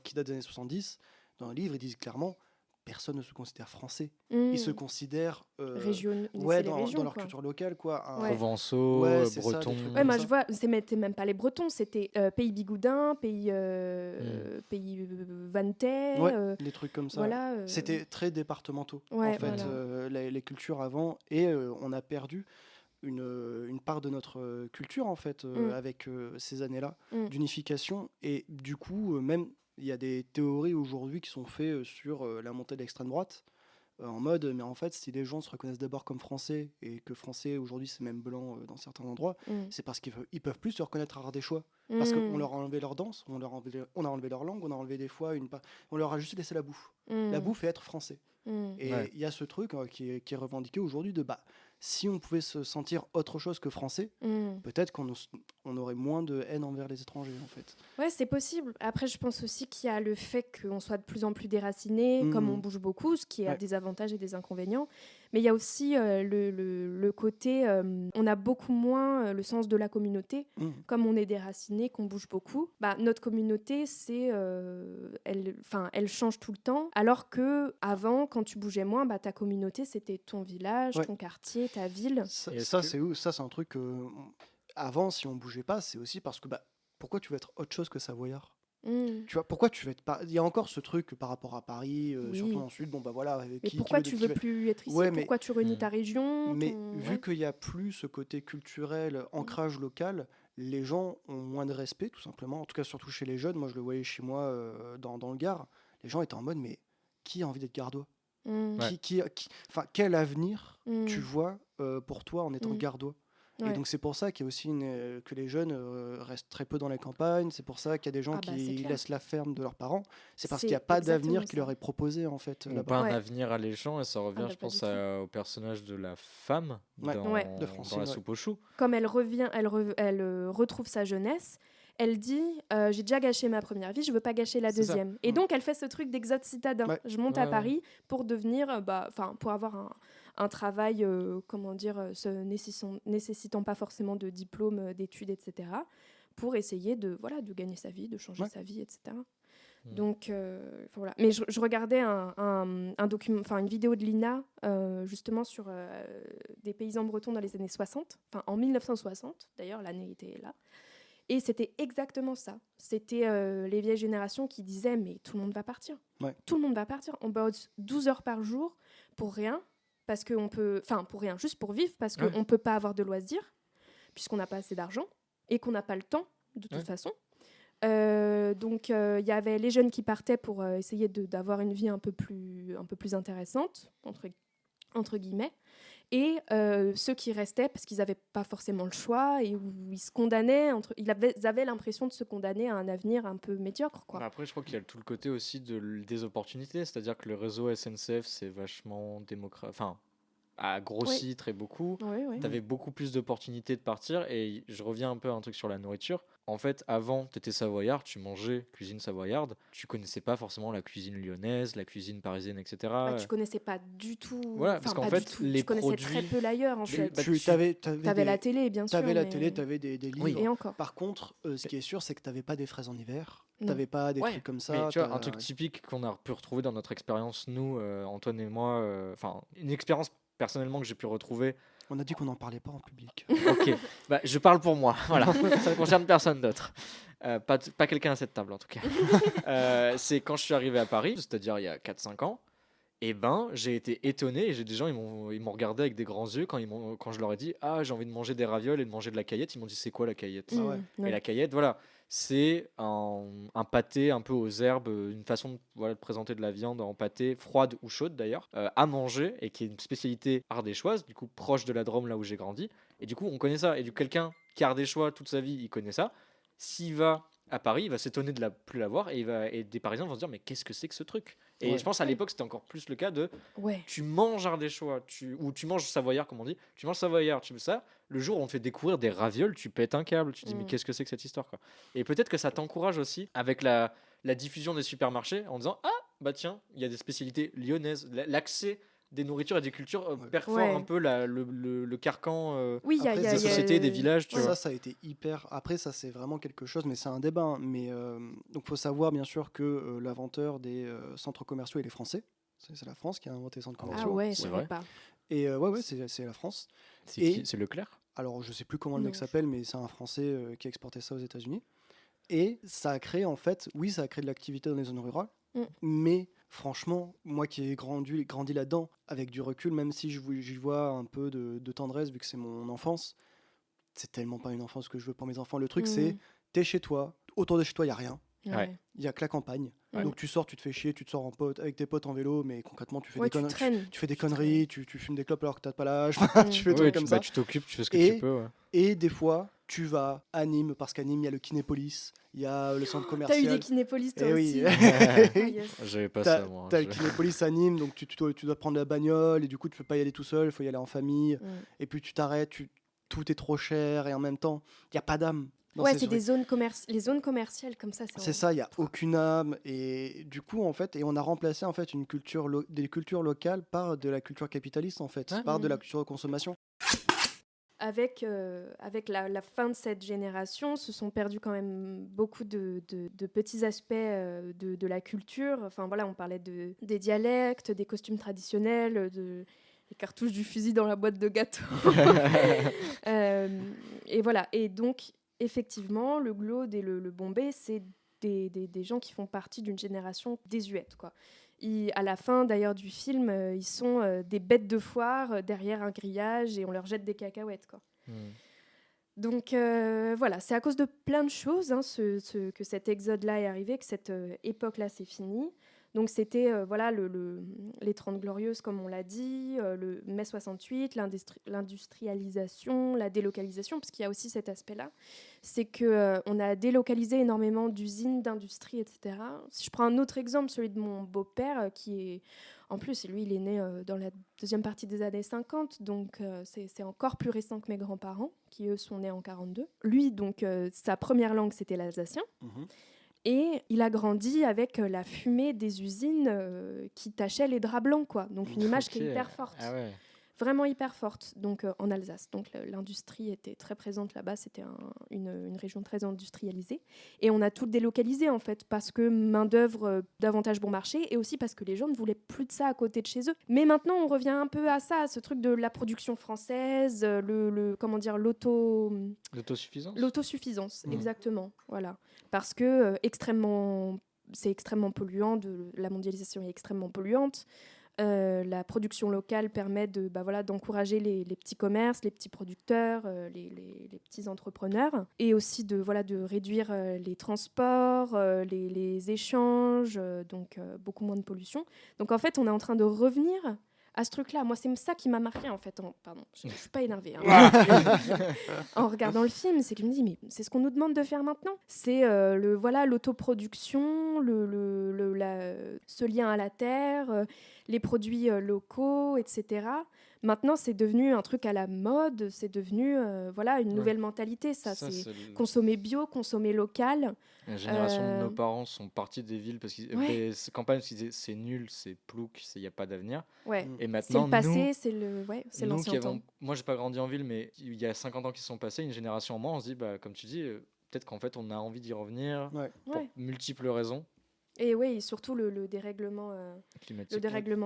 qui date des années 70. Dans le livre, ils disent clairement... Personne ne se considère français. Ils se considèrent dans leur culture locale, quoi. Provençaux, bretons. Moi je vois, c'était même pas les Bretons, c'était pays bigoudin, pays vantais. Les trucs comme ça. Voilà, c'était très départementaux, en fait, les cultures avant. Et on a perdu une part de notre culture, en fait, avec ces années-là d'unification. Et du coup, même... Il y a des théories aujourd'hui qui sont faites sur la montée de l'extrême droite, en mode, mais en fait, si les gens se reconnaissent d'abord comme français, et que français aujourd'hui c'est même blanc dans certains endroits, c'est parce qu'ils peuvent plus se reconnaître à Ardéchois. Parce qu'on leur a enlevé leur danse, on a enlevé leur langue, on a enlevé des fois on leur a juste laissé la bouffe. La bouffe et être français. Et il y a ce truc qui est revendiqué aujourd'hui de si on pouvait se sentir autre chose que français, peut-être qu'on aurait moins de haine envers les étrangers, en fait. Ouais, c'est possible. Après, je pense aussi qu'il y a le fait qu'on soit de plus en plus déraciné, comme on bouge beaucoup, ce qui a des avantages et des inconvénients. Mais il y a aussi le côté, on a beaucoup moins le sens de la communauté. Comme on est déraciné, qu'on bouge beaucoup, notre communauté, elle change tout le temps. Alors qu'avant, quand tu bougeais moins, ta communauté, c'était ton village, ton quartier, ta ville. Ça, c'est un truc... avant, si on bougeait pas, c'est aussi parce que pourquoi tu veux être autre chose que savoyard? Tu vois, pourquoi tu veux être il y a encore ce truc par rapport à Paris, surtout en Sud, mais pourquoi tu veux plus être ici? Pourquoi tu renies ta région? Mais vu qu'il y a plus ce côté culturel, ancrage local, les gens ont moins de respect, tout simplement. En tout cas, surtout chez les jeunes. Moi, je le voyais chez moi dans le Gard. Les gens étaient en mode, mais qui a envie d'être gardois? Mm. Enfin, quel avenir Mm. tu vois pour toi en étant Mm. gardois? Et Ouais. donc c'est pour ça qu'il y a aussi que les jeunes restent très peu dans les campagnes. C'est pour ça qu'il y a des gens Ah bah, c'est qui clair. laissent la ferme de leurs parents. C'est parce C'est qu'il n'y a pas exactement d'avenir qui ça. leur est proposé en fait Ou là-bas. pas un Ouais. avenir alléchant, et ça revient, bah, je pas pense, du tout. au personnage de la femme Ouais. dans, Ouais. De dans Francine, la ouais. soupe aux choux. Comme elle revient, elle retrouve sa jeunesse. Elle dit j'ai déjà gâché ma première vie, je veux pas gâcher la C'est ça. deuxième. Et Mm. donc elle fait ce truc d'exode citadin. Ouais. Je monte Ouais, à ouais. Paris pour devenir, pour avoir un travail, comment dire, nécessitant pas forcément de diplôme, d'études, etc. Pour essayer de gagner sa vie, de changer Ouais. sa vie, etc. Mm. Donc voilà. Mais je regardais une vidéo de Lina justement sur des paysans bretons dans les années 60, enfin en 1960 d'ailleurs, l'année était là. Et c'était exactement ça. C'était les vieilles générations qui disaient mais tout le monde va partir. Ouais. Tout le monde va partir. On bosse 12 heures par jour pour rien, parce qu'on peut, enfin pour rien, juste pour vivre, parce Ouais. qu'on peut pas avoir de loisirs, puisqu'on n'a pas assez d'argent et qu'on n'a pas le temps de toute Ouais. façon. Donc il y avait les jeunes qui partaient pour essayer d'avoir une vie un peu plus intéressante entre guillemets, et ceux qui restaient parce qu'ils n'avaient pas forcément le choix et où ils se condamnaient ils avaient l'impression de se condamner à un avenir un peu médiocre, quoi. Bah après, je crois qu'il y a tout le côté aussi des opportunités, c'est-à-dire que le réseau SNCF, c'est vachement a grossi très beaucoup. Ouais. T'avais beaucoup plus d'opportunités de partir, et je reviens un peu à un truc sur la nourriture. En fait, avant, t'étais savoyard, tu mangeais cuisine savoyarde, tu connaissais pas forcément la cuisine lyonnaise, la cuisine parisienne, etc. Ouais, tu connaissais pas du tout. Voilà, parce enfin, qu'en pas fait, du tout. les Tu connaissais très produits- peu l'ailleurs en fait. bah, T'avais la télé, bien sûr. T'avais la mais- télé, t'avais des livres. Oui. Et encore. Par contre, ce qui est sûr, c'est que t'avais pas des fraises en hiver. Non. T'avais pas des Ouais, trucs comme ça. mais tu vois, un truc typique qu'on a pu retrouver dans notre expérience, nous, Antoine et moi, enfin, une expérience personnellement que j'ai pu retrouver. On a dit qu'on n'en parlait pas en public. Ok, bah, je parle pour moi, voilà, ça ne concerne personne d'autre. Pas quelqu'un à cette table en tout cas. C'est quand je suis arrivé à Paris, c'est-à-dire il y a 4-5 ans, et j'ai été étonné, et j'ai des gens, ils m'ont regardé avec des grands yeux quand je leur ai dit « Ah, j'ai envie de manger des ravioles et de manger de la caillette », ils m'ont dit « C'est quoi la caillette ?» Ah ouais. Et la caillette, voilà, c'est un pâté un peu aux herbes, une façon de présenter de la viande en pâté, froide ou chaude d'ailleurs, à manger, et qui est une spécialité ardéchoise, du coup proche de la Drôme, là où j'ai grandi. Et du coup, on connaît ça. Et du coup, quelqu'un qui est ardéchois toute sa vie, il connaît ça. S'il va à Paris, il va s'étonner de plus la voir, et des Parisiens vont se dire mais qu'est-ce que c'est que ce truc? Et Ouais. je pense à l'époque c'était encore plus le cas de Ouais. tu manges ardéchois, ou tu manges savoyard comme on dit, tu manges savoyard, tu fais ça, le jour où on te fait découvrir des ravioles, tu pètes un câble, tu te dis mais qu'est-ce que c'est que cette histoire, quoi. Et peut-être que ça t'encourage aussi avec la diffusion des supermarchés en disant ah bah tiens, il y a des spécialités lyonnaises, l'accès des nourritures et des cultures perfore Ouais. un peu le carcan Oui, il y a, Après, il y a- des il y a- sociétés, des villages, tu vois. Ça a été hyper. Après, ça, c'est vraiment quelque chose, mais c'est un débat. Hein. Mais donc, faut savoir bien sûr que l'inventeur des centres commerciaux, il est français. C'est la France qui a inventé les centres Ah commerciaux. ouais, C'est je vrai. savais pas. Et ouais, c'est la France. C'est Et- qui? C'est Leclerc? Alors, je sais plus comment le mec Non. s'appelle, mais c'est un Français qui a exporté ça aux États-Unis. Et ça a créé, en fait, oui, ça a créé de l'activité dans les zones rurales, Mm. mais franchement, moi qui ai grandi là-dedans, avec du recul, même si j'y vois un peu de tendresse, vu que c'est mon enfance, c'est tellement pas une enfance que je veux pour mes enfants. Le truc, c'est, t'es chez toi, autour de chez toi, il n'y a rien. Ouais. Il y a que la campagne. Ouais. Donc tu sors, tu te fais chier, tu te sors avec tes potes en vélo, mais concrètement, tu fais Ouais, des tu conneries. traînes. Tu fais des Tu traînes. conneries, tu fumes des clopes alors que t'as pas l'âge, tu fais des Oui, trucs comme ça. tu t'occupes, tu fais ce que Et- tu peux. Ouais. Et des fois, tu vas à Nîmes, parce qu'à Nîmes, il y a le Kinépolis, il y a le centre T'as commercial. eu des kinépolis toi Eh aussi. oui. Ah, yes. J'avais pas T'as ça, moi. t'as le Kinépolis à Nîmes, donc tu dois prendre la bagnole, et du coup, tu peux pas y aller tout seul, il faut y aller en famille. Mm. Et puis tu t'arrêtes, tout est trop cher, et en même temps, il n'y a pas d'âme. dans Ouais, ces c'est trucs. des zones les zones commerciales comme ça. C'est ça, il n'y a aucune âme. Et du coup, en fait, on a remplacé en fait des cultures locales par de la culture capitaliste, en fait, Ouais. par de la culture de consommation. Avec la fin de cette génération, se sont perdus quand même beaucoup de petits aspects de la culture. Enfin voilà, on parlait des dialectes, des costumes traditionnels, des cartouches du fusil dans la boîte de gâteau. Et voilà. Et donc, effectivement, le Glaude et le Bombay, c'est des gens qui font partie d'une génération désuète, quoi. À la fin d'ailleurs du film, ils sont des bêtes de foire derrière un grillage et on leur jette des cacahuètes, quoi. Donc voilà, c'est à cause de plein de choses que cet exode-là est arrivé, que cette époque-là s'est finie. Donc c'était voilà, les 30 Glorieuses, comme on l'a dit, le mai 68, l'industrialisation, la délocalisation, parce qu'il y a aussi cet aspect-là. C'est qu'on a délocalisé énormément d'usines, d'industries, etc. Si je prends un autre exemple, celui de mon beau-père, qui est... En plus, lui, il est né dans la deuxième partie des années 50, donc c'est encore plus récent que mes grands-parents, qui, eux, sont nés en 42. Lui, donc, sa première langue, c'était l'alsacien. Et il a grandi avec la fumée des usines qui tachaient les draps blancs, quoi. Donc une image qui est hyper forte. Ah ouais. Vraiment hyper forte, donc en Alsace. Donc l'industrie était très présente là-bas, c'était une région très industrialisée. Et on a tout délocalisé en fait, parce que main-d'œuvre davantage bon marché, et aussi parce que les gens ne voulaient plus de ça à côté de chez eux. Mais maintenant, on revient un peu à ça, à ce truc de la production française, L'autosuffisance. L'autosuffisance, exactement. Voilà. Parce que c'est extrêmement polluant, la mondialisation est extrêmement polluante. La production locale permet d'encourager les petits commerces, les petits producteurs, les petits entrepreneurs, et aussi de réduire les transports, les échanges, donc beaucoup moins de pollution. Donc en fait, on est en train de revenir à ce truc-là. Moi, c'est ça qui m'a marqué, en fait. Pardon, je ne suis pas énervée. En regardant le film, c'est que je me dis, mais c'est ce qu'on nous demande de faire maintenant. C'est l'autoproduction, ce lien à la terre, les produits locaux, etc. Maintenant, c'est devenu un truc à la mode, c'est devenu une nouvelle mentalité. C'est consommer bio, consommer local. La génération de nos parents sont partis des villes parce qu'ils des campagnes, parce qu'ils disaient c'est nul, c'est plouc, il n'y a pas d'avenir. Ouais. Et maintenant, c'est le passé, nous, c'est l'ancien temps. Moi, j'ai pas grandi en ville, mais il y a 50 ans qui sont passés, une génération en moins, on se dit, comme tu dis, peut-être qu'en fait, on a envie d'y revenir pour multiples raisons. Et oui, surtout le dérèglement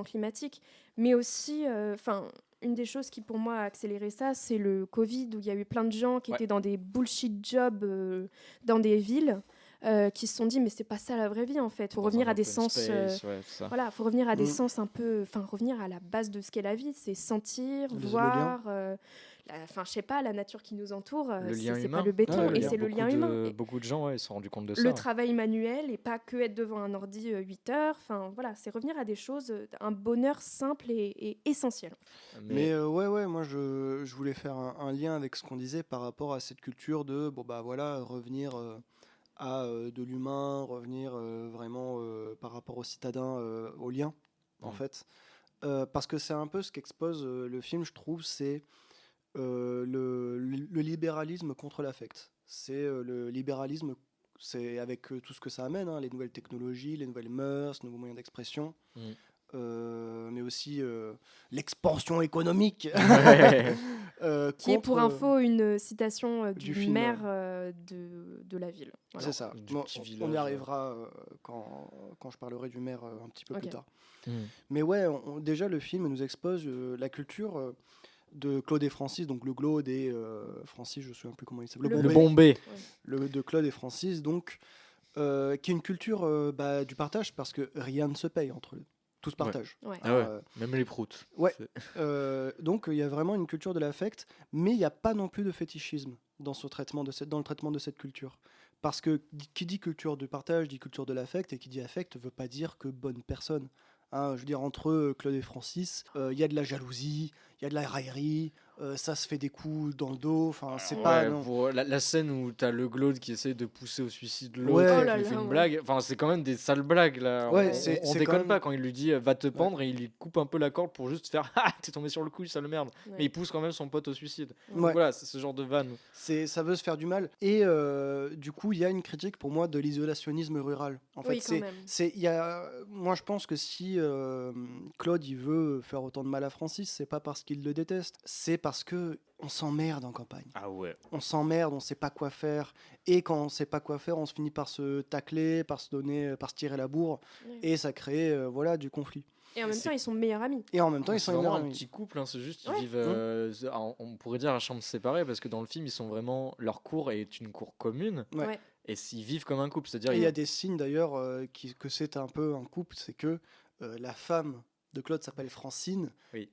climatique. Mais aussi, une des choses qui pour moi a accéléré ça, c'est le Covid, où il y a eu plein de gens qui étaient dans des bullshit jobs dans des villes, qui se sont dit mais c'est pas ça la vraie vie en fait. Faut revenir à des sens, faut revenir à des sens un peu, revenir à la base de ce qu'est la vie, c'est sentir, voir. Je sais pas, la nature qui nous entoure, c'est pas le béton, et c'est le lien humain. Beaucoup de gens se sont rendus compte de ça. Le travail manuel, et pas que être devant un ordi 8 heures. C'est revenir à des choses, un bonheur simple et essentiel. Mais moi je voulais faire un lien avec ce qu'on disait par rapport à cette culture de revenir à de l'humain, revenir vraiment par rapport aux citadins, au lien en fait. Parce que c'est un peu ce qu'expose le film, je trouve, c'est le libéralisme contre l'affect. C'est le libéralisme, c'est avec tout ce que ça amène, les nouvelles technologies, les nouvelles mœurs, nouveaux moyens d'expression, mais aussi l'expansion économique. Qui est pour info une citation du maire de la ville. Voilà. C'est ça. On y arrivera quand je parlerai du maire un petit peu plus tard. Mais déjà le film nous expose la culture de Claude et Francis, donc le Claude et Francis, je ne me souviens plus comment il s'appelle. Le Bombay. De Claude et Francis, donc, qui est une culture du partage, parce que rien ne se paye entre eux. Tout se partage. Ouais. Même les proutes. Donc il y a vraiment une culture de l'affect, mais il n'y a pas non plus de fétichisme dans le traitement de cette culture. Parce que qui dit culture de partage, dit culture de l'affect, et qui dit affect ne veut pas dire que bonne personne. Je veux dire, entre Claude et Francis, il y a de la jalousie, il y a de la raillerie, ça se fait des coups dans le dos, c'est pas... Non. Pour la scène où t'as le Claude qui essaie de pousser au suicide l'autre, qui lui fait une blague, c'est quand même des sales blagues là. On déconne pas quand il lui dit va te pendre, et il lui coupe un peu la corde pour juste faire t'es tombé sur le cul, sale merde. Mais il pousse quand même son pote au suicide. Donc voilà, c'est ce genre de vanne. Ça veut se faire du mal. Et du coup, il y a une critique pour moi de l'isolationnisme rural. En fait, moi je pense que si Claude il veut faire autant de mal à Francis, c'est pas parce qu'il le déteste, c'est parce que on s'emmerde en campagne. Ah ouais. On s'emmerde, on sait pas quoi faire, et quand on sait pas quoi faire, on se finit par se tacler, par se tirer la bourre, et ça crée du conflit. Et en même temps, ils sont meilleurs amis. Et en même temps, ils sont meilleurs amis. Un petit couple, c'est juste, ils vivent, on pourrait dire à chambre séparée, parce que dans le film, ils sont vraiment, leur cour est une cour commune. Et s'ils vivent comme un couple, c'est-à-dire... Il y a des signes d'ailleurs que c'est un peu un couple, c'est que la femme de Claude s'appelle Francine,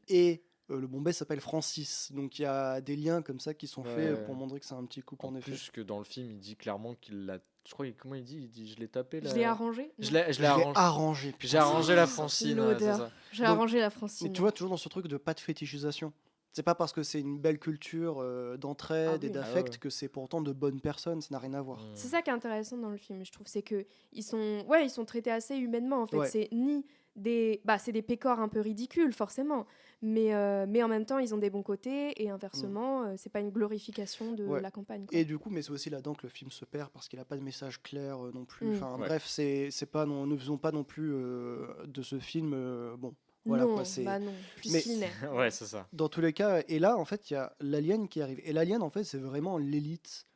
et le Bombay s'appelle Francis. Donc il y a des liens comme ça qui sont faits pour montrer que c'est un petit couple en effet. Plus que dans le film, il dit clairement qu'il l'a. Je crois, comment il dit, je l'ai tapé là. Je l'ai arrangé. Je l'ai arrangé. J'ai arrangé la Francine. Ouais, c'est L'odeur. ça. J'ai arrangé la Francine. Mais tu vois, toujours dans ce truc de pas de fétichisation. C'est pas parce que c'est une belle culture d'entraide et d'affect que c'est pourtant de bonnes personnes, ça n'a rien à voir. C'est ça qui est intéressant dans le film, je trouve, c'est que ils sont traités assez humainement en fait. C'est ni c'est des pécores un peu ridicules forcément, mais en même temps ils ont des bons côtés et inversement c'est pas une glorification de la campagne. Quoi. Et du coup, mais c'est aussi là-dedans que le film se perd parce qu'il a pas de message clair non plus. Enfin bref, c'est pas ne faisons pas non plus de ce film bon. Voilà, non, quoi, c'est... non, plus linéaire. Ouais, c'est ça. Dans tous les cas, et là, en fait, il y a l'alien qui arrive. Et l'alien, en fait, c'est vraiment l'élite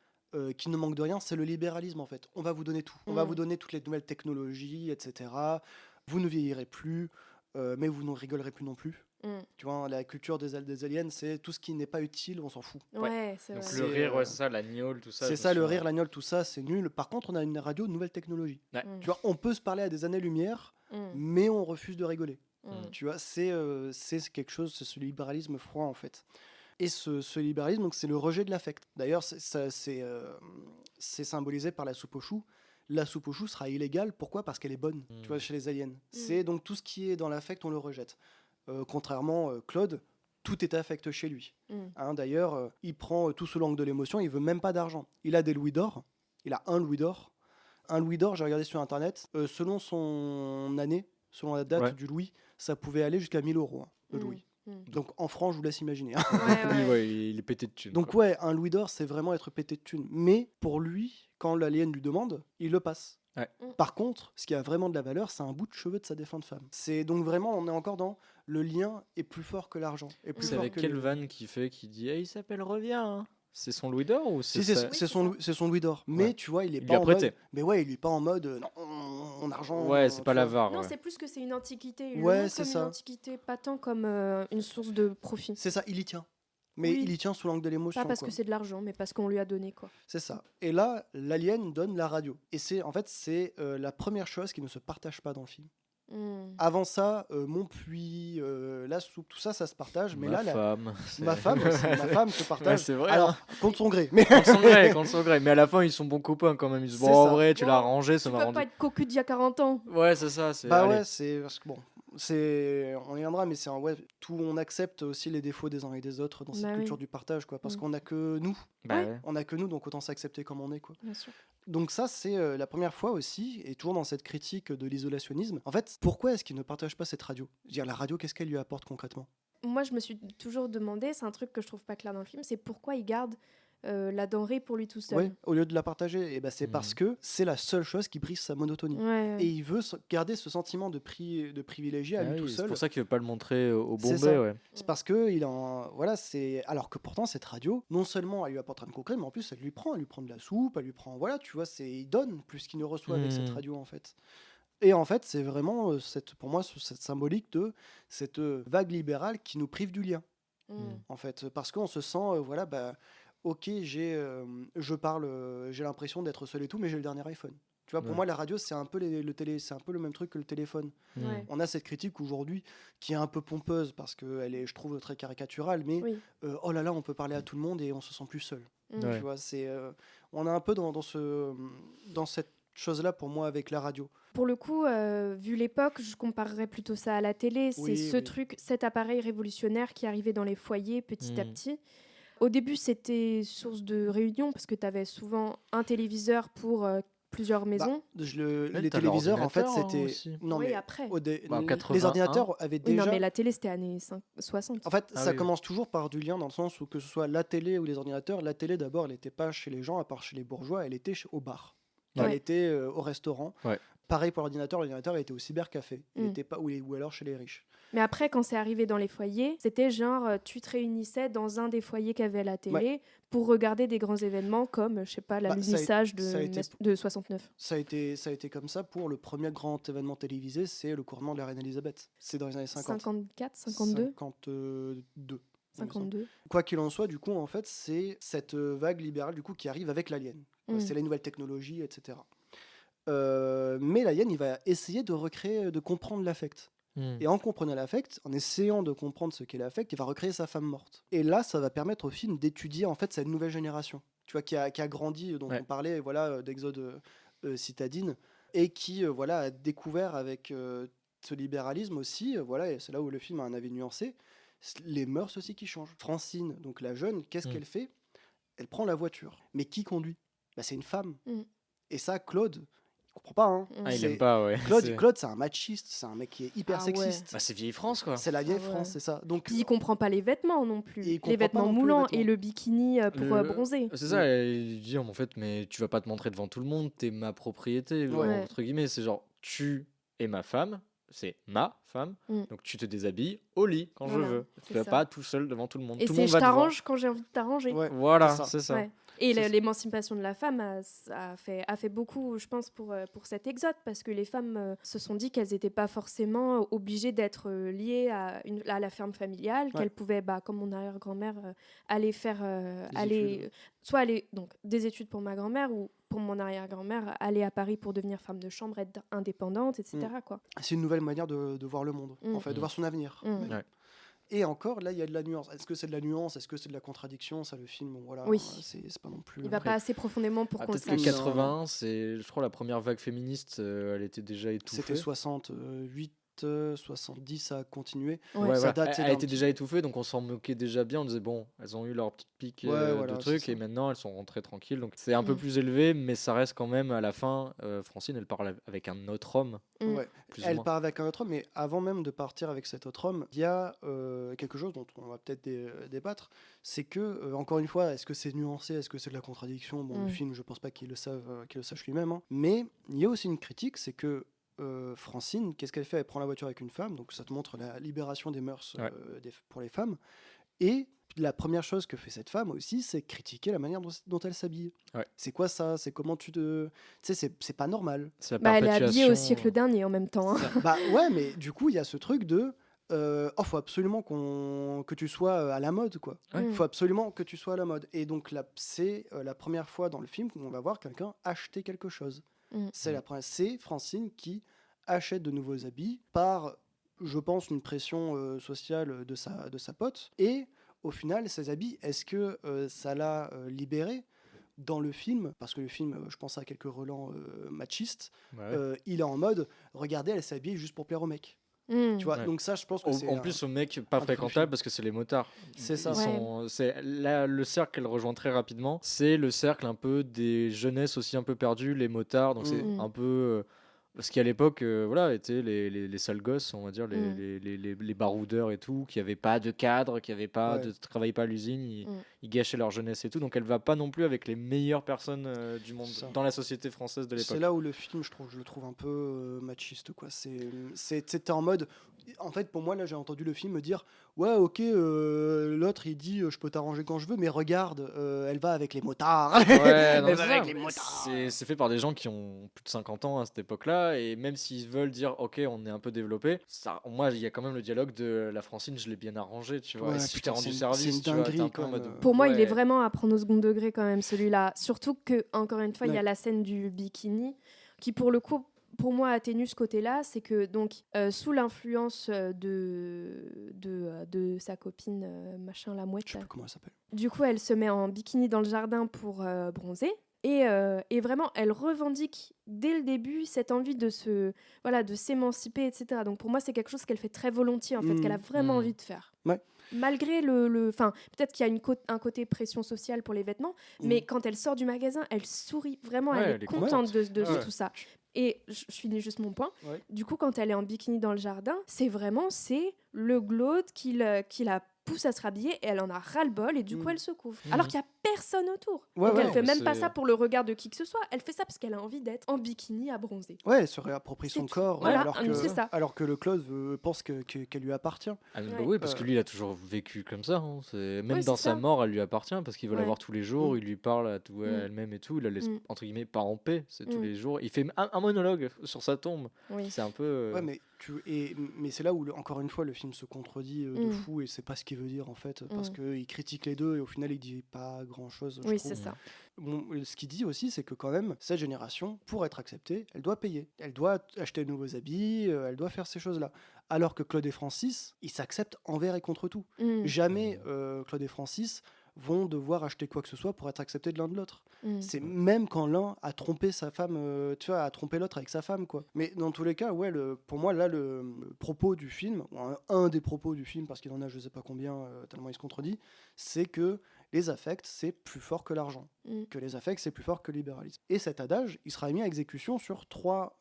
qui ne manque de rien. C'est le libéralisme, en fait. On va vous donner tout. On va vous donner toutes les nouvelles technologies, etc. Vous ne vieillirez plus, mais vous ne rigolerez plus non plus. Tu vois, la culture des aliens, c'est tout ce qui n'est pas utile, on s'en fout. Ouais, c'est donc vrai. le rire, c'est ça, la gnôle, tout ça. C'est ça, le rire, la gnôle, tout ça, c'est nul. Par contre, on a une radio de nouvelle technologie. Tu vois, on peut se parler à des années-lumière, mais on refuse de rigoler. Tu vois, c'est quelque chose, c'est ce libéralisme froid en fait. Et ce libéralisme, donc, c'est le rejet de l'affect. D'ailleurs, c'est symbolisé par la soupe aux choux. La soupe aux choux sera illégale, pourquoi ? Parce qu'elle est bonne, tu vois, chez les aliens. C'est donc tout ce qui est dans l'affect, on le rejette. Contrairement Claude, tout est affect chez lui. D'ailleurs, il prend tout sous l'angle de l'émotion, il veut même pas d'argent. Il a des louis d'or, il a un louis d'or. Un louis d'or, j'ai regardé sur internet, selon son année, selon la date du louis, ça pouvait aller jusqu'à 1000 € le louis. Donc en francs, je vous laisse imaginer. Il est pété de thunes. Donc un louis d'or, c'est vraiment être pété de thunes. Mais pour lui, quand l'alien lui demande, il le passe. Par contre, ce qui a vraiment de la valeur, c'est un bout de cheveux de sa défunte femme. C'est donc vraiment, on est encore dans le lien est plus fort que l'argent. Vous savez quelle vanne qui dit il s'appelle Reviens hein. C'est son louis d'or ou c'est son louis d'or. Mais tu vois, il est pas en mode. Mais il est pas en mode non, en argent. Ouais, c'est pas l'avare. Non, c'est plus que c'est une antiquité. C'est ça. Une antiquité, pas tant comme une source de profit. C'est ça, il y tient. Mais il y tient sous l'angle de l'émotion. Pas parce que c'est de l'argent, mais parce qu'on lui a donné quoi. C'est ça. Et là, l'alien donne la radio. Et c'est la première chose qui ne se partage pas dans le film. Avant ça, mon puits, la soupe, tout ça, ça se partage. Mais ma femme se partage. Ouais, c'est vrai. Alors, contre son gré. Contre son gré. Mais à la fin, ils sont bons copains quand même. Ils se disent, en vrai, tu l'as arrangé, ça m'a rendu. Tu peux pas être cocu d'il y a 40 ans. Ouais, c'est ça. C'est parce que bon. On y viendra, mais tout on accepte aussi les défauts des uns et des autres dans cette culture du partage, quoi, parce qu'on n'a que nous. On n'a que nous, donc autant s'accepter comme on est, quoi. Bien sûr. Donc ça, c'est la première fois aussi, et toujours dans cette critique de l'isolationnisme. En fait, pourquoi est-ce qu'il ne partage pas cette radio ? Je veux dire, la radio, qu'est-ce qu'elle lui apporte concrètement ? Moi, je me suis toujours demandé, c'est un truc que je trouve pas clair dans le film, c'est pourquoi il garde la denrée pour lui tout seul. Oui, au lieu de la partager, et c'est parce que c'est la seule chose qui brise sa monotonie. Et il veut garder ce sentiment de privilégié à lui tout seul. C'est pour ça qu'il veut pas le montrer au Bombay. C'est parce que alors que pourtant cette radio, non seulement elle lui apporte un concret, mais en plus elle lui prend de la soupe, elle lui prend, tu vois, il donne plus qu'il ne reçoit avec cette radio en fait. Et en fait, c'est vraiment pour moi cette symbolique de cette vague libérale qui nous prive du lien. En fait, parce qu'on se sent ok, j'ai l'impression d'être seul et tout, mais j'ai le dernier iPhone. Tu vois, pour moi, la radio, c'est un peu c'est un peu le même truc que le téléphone. On a cette critique aujourd'hui qui est un peu pompeuse parce qu'elle est, je trouve, très caricaturale, mais oh là là, on peut parler à tout le monde et on se sent plus seul. Tu vois, on est un peu dans cette chose-là pour moi avec la radio. Pour le coup, vu l'époque, je comparerais plutôt ça à la télé. C'est truc, cet appareil révolutionnaire qui arrivait dans les foyers petit à petit. Au début, c'était source de réunion parce que tu avais souvent un téléviseur pour plusieurs maisons. Les téléviseurs, en fait, c'était... Non, mais après. Les ordinateurs avaient déjà... non, mais la télé, c'était années 60. En fait, ça commence toujours par du lien dans le sens où que ce soit la télé ou les ordinateurs, la télé, d'abord, elle n'était pas chez les gens, à part chez les bourgeois, elle était au bar. Elle était au restaurant. Pareil pour l'ordinateur il était au cybercafé. Il était pas, ou alors chez les riches. Mais après, quand c'est arrivé dans les foyers, c'était genre, tu te réunissais dans un des foyers qu'avait la télé pour regarder des grands événements comme, je sais pas, l'alunissage de 69. Ça a été comme ça pour le premier grand événement télévisé, c'est le couronnement de la reine Elisabeth. C'est dans les années 50. 54, 52 52. 52. Quoi qu'il en soit, du coup, en fait, c'est cette vague libérale du coup, qui arrive avec l'alien. C'est les nouvelles technologies, etc. Mais l'alien, il va essayer de recréer, de comprendre l'affect. Et en comprenant l'affect, en essayant de comprendre ce qu'est l'affect, il va recréer sa femme morte. Et là, ça va permettre au film d'étudier en fait cette nouvelle génération, tu vois, qui a grandi, dont on parlait, voilà, d'Exode citadine, et qui voilà, a découvert avec ce libéralisme aussi, voilà, et c'est là où le film a un avis nuancé, les mœurs aussi qui changent. Francine, donc la jeune, qu'est-ce qu'elle fait? Elle prend la voiture. Mais qui conduit? Bah, c'est une femme. Et ça, Claude, il comprend pas. Hein. Il aime pas, ouais. Claude, c'est un machiste, c'est un mec qui est hyper sexiste. Bah, c'est vieille France, quoi. C'est la vieille France, c'est ça. Donc, Puis il comprend pas les vêtements non plus. il comprend Les pas vêtements non plus les moulants vêtements. et le bikini pour bronzer. C'est ça, il dit en fait, mais tu vas pas te montrer devant tout le monde, t'es ma propriété, genre, entre guillemets. C'est genre, tu es ma femme, c'est ma femme, donc tu te déshabilles au lit quand je veux. Tu vas pas tout seul devant tout le monde. Et tout le c'est monde je va te voir. t'arrange quand j'ai envie de t'arranger. Voilà, c'est ça. Et l'émancipation de la femme a fait beaucoup, je pense, pour cet exode, parce que les femmes se sont dit qu'elles n'étaient pas forcément obligées d'être liées à la ferme familiale, qu'elles pouvaient, comme mon arrière-grand-mère, aller faire donc des études pour ma grand-mère ou pour mon arrière-grand-mère, aller à Paris pour devenir femme de chambre, être indépendante, etc. Quoi. C'est une nouvelle manière de voir le monde, en fait, de voir son avenir. Et encore, là, il y a de la nuance. Est-ce que c'est de la nuance? Est-ce que c'est de la contradiction? Ça, le film, bon, voilà, c'est pas non plus... Il va pas assez profondément pour qu'on le Peut-être sache. que 80, c'est, je crois, la première vague féministe, elle était déjà étouffée. C'était 68, 70, ça a continué. Ça date, elle était déjà étouffée, donc on s'en moquait déjà bien. On disait, bon, elles ont eu leur petite pique de trucs, et maintenant elles sont rentrées tranquilles. Donc c'est un peu plus élevé, mais ça reste quand même à la fin. Francine, elle parle avec un autre homme. Elle part avec un autre homme, mais avant même de partir avec cet autre homme, il y a quelque chose dont on va peut-être débattre. C'est que, encore une fois, est-ce que c'est nuancé? Est-ce que c'est de la contradiction? Bon, le film, je pense pas qu'il le sache lui-même. Hein. Mais il y a aussi une critique, c'est que Francine, qu'est-ce qu'elle fait? Elle prend la voiture avec une femme, donc ça te montre la libération des mœurs pour les femmes. Et la première chose que fait cette femme aussi, c'est critiquer la manière dont elle s'habille. C'est quoi ça? C'est comment tu te... Tu sais, c'est pas normal. Elle est habillée au siècle dernier en même temps. Hein. Ouais, mais du coup, il y a ce truc de... faut absolument que tu sois à la mode, quoi. Faut absolument que tu sois à la mode. Et donc, c'est la première fois dans le film qu'on va voir quelqu'un acheter quelque chose. C'est Francine qui achète de nouveaux habits par, je pense, une pression sociale de sa pote. Et au final, ces habits, est-ce que ça l'a libérée dans le film? Parce que le film, je pense à quelques relents machistes. Il est en mode, regardez, elle s'est habillée juste pour plaire au mec. Tu vois, donc ça, je pense que c'est... En plus, au mec pas fréquentable parce que c'est les motards. C'est ça. Là, le cercle qu'elle rejoint très rapidement, c'est le cercle un peu des jeunesses aussi un peu perdues, les motards. Donc c'est un peu ce qui à l'époque étaient les sales gosses, on va dire, les baroudeurs et tout, qui n'avaient pas de cadre, qui travaillaient pas à l'usine, ils gâchaient leur jeunesse et tout. Donc elle va pas non plus avec les meilleures personnes du monde dans la société française de l'époque. C'est là où le film, je le trouve un peu machiste, quoi. C'était en mode... En fait, pour moi, là, j'ai entendu le film me dire ouais, ok, l'autre il dit je peux t'arranger quand je veux, mais regarde, elle va avec les motards. Elle va avec les motards. C'est fait par des gens qui ont plus de 50 ans à cette époque-là, et même s'ils veulent dire ok, on est un peu développé, moi il y a quand même le dialogue de la Francine, je l'ai bien arrangé, tu vois. Si je t'ai rendu service, tu vois, t'es un peu en mode. Pour moi, il est vraiment à prendre au second degré quand même celui-là. Surtout que, encore une fois, il y a la scène du bikini qui, pour le coup, pour moi, atténue ce côté-là, c'est que donc sous l'influence de sa copine machin la mouette. Je sais plus comment elle s'appelle. Du coup, elle se met en bikini dans le jardin pour bronzer. Et vraiment, elle revendique dès le début cette envie de s'émanciper, etc. Donc pour moi, c'est quelque chose qu'elle fait très volontiers, en fait, qu'elle a vraiment envie de faire. Malgré peut-être qu'il y a un côté pression sociale pour les vêtements, mais quand elle sort du magasin, elle sourit vraiment, elle est contente de tout ça. Et je finis juste mon point. Du coup, quand elle est en bikini dans le jardin, c'est le glaude qui la pousse à se rhabiller et elle en a ras-le-bol et du coup elle se couvre. Alors qu'il n'y a personne autour. Donc elle fait même pas ça pour le regard de qui que ce soit. Elle fait ça parce qu'elle a envie d'être en bikini à bronzer. Ouais, elle se réapproprie son corps. Voilà, alors que le Claude pense qu'elle lui appartient. Oui, parce que lui il a toujours vécu comme ça. Hein. Même dans sa mort, elle lui appartient parce qu'il veut la voir tous les jours. Il lui parle à tout elle-même et tout. Il la laisse entre guillemets pas en paix. C'est tous les jours. Il fait un monologue sur sa tombe. C'est un peu. Ouais, mais Mais c'est là où, encore une fois, le film se contredit de fou et c'est pas ce qu'il veut dire en fait, parce qu'il critique les deux et au final il dit pas grand chose. Oui, c'est ça. Bon, ce qu'il dit aussi, c'est que quand même, cette génération, pour être acceptée, elle doit payer. Elle doit acheter de nouveaux habits, elle doit faire ces choses-là. Alors que Claude et Francis, ils s'acceptent envers et contre tout. Jamais Claude et Francis vont devoir acheter quoi que ce soit pour être acceptés de l'un de l'autre. C'est même quand l'un a trompé sa femme, a trompé l'autre avec sa femme, quoi. Mais dans tous les cas, ouais, pour moi, là, le propos du film, un des propos du film, parce qu'il en a je sais pas combien, tellement il se contredit, c'est que les affects, c'est plus fort que l'argent. Que les affects, c'est plus fort que le libéralisme. Et cet adage, il sera mis à exécution sur trois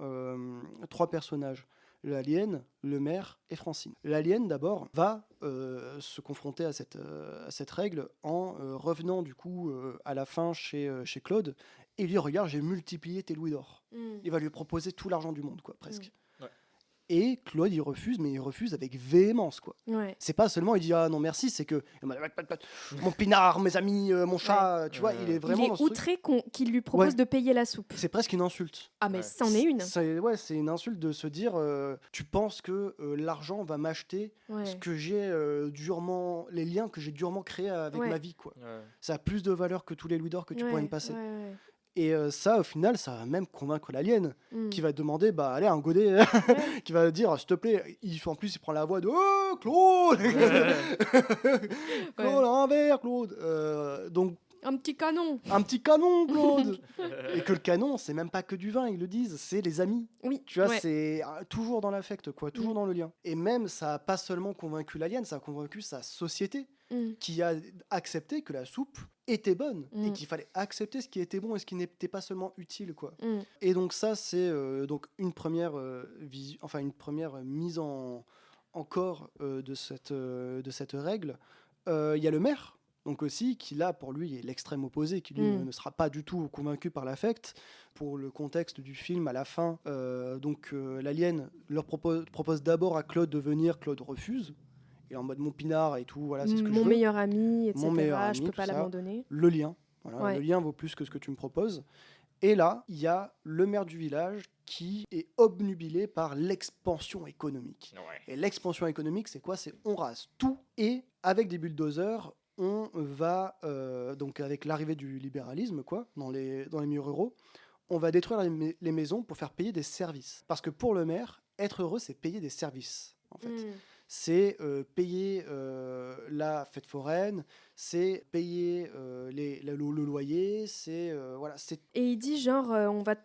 personnages. L'alien, le maire et Francine. L'alien, d'abord, va se confronter à cette règle en revenant, du coup, à la fin chez Claude, et lui dit « Regarde, j'ai multiplié tes louis d'or. » Il va lui proposer tout l'argent du monde, quoi, presque. Et Claude, il refuse, mais il refuse avec véhémence, quoi. Ouais. C'est pas seulement, il dit « Ah non, merci », c'est que « Mon pinard, mes amis, mon chat », tu vois, il est vraiment... Il est outré qu'il lui propose de payer la soupe. C'est presque une insulte. Ah, mais c'en est une. C'est une insulte de se dire tu penses que l'argent va m'acheter ce que j'ai durement, les liens que j'ai durement créés avec ma vie, quoi. Ça a plus de valeur que tous les louis d'or que tu pourrais me passer. Et ça, au final, ça va même convaincre l'alien qui va demander, allez, un godet, qui va dire, s'il te plaît, en plus, il prend la voix de oh, Claude Claude, un verre, Claude. Donc, un petit canon, Claude. Et que le canon, c'est même pas que du vin, ils le disent, c'est les amis. Oui. Tu vois, c'est toujours dans l'affect, quoi, toujours dans le lien. Et même, ça a pas seulement convaincu l'alien, ça a convaincu sa société qui a accepté que la soupe était bonne et qu'il fallait accepter ce qui était bon et ce qui n'était pas seulement utile, quoi. Et donc ça, c'est donc une première mise en corps de cette règle. Il y a le maire. Donc aussi, qui là, pour lui, est l'extrême opposé, qui lui ne sera pas du tout convaincu par l'affect. Pour le contexte du film, à la fin, l'alien leur propose d'abord à Claude de venir, Claude refuse. Il est en mode mon pinard et tout, voilà, c'est ce que je veux. Mon meilleur ami, etc. Mon meilleur ami, je peux pas l'abandonner. Le lien, voilà, le lien vaut plus que ce que tu me proposes. Et là, il y a le maire du village qui est obnubilé par l'expansion économique. Et l'expansion économique, c'est quoi ? C'est on rase tout et avec des bulldozers, on va, donc avec l'arrivée du libéralisme, quoi, dans les milieux ruraux, on va détruire les maisons pour faire payer des services. Parce que pour le maire, être heureux, c'est payer des services, en fait. C'est payer la fête foraine, c'est payer le loyer, voilà. Et il dit genre, on va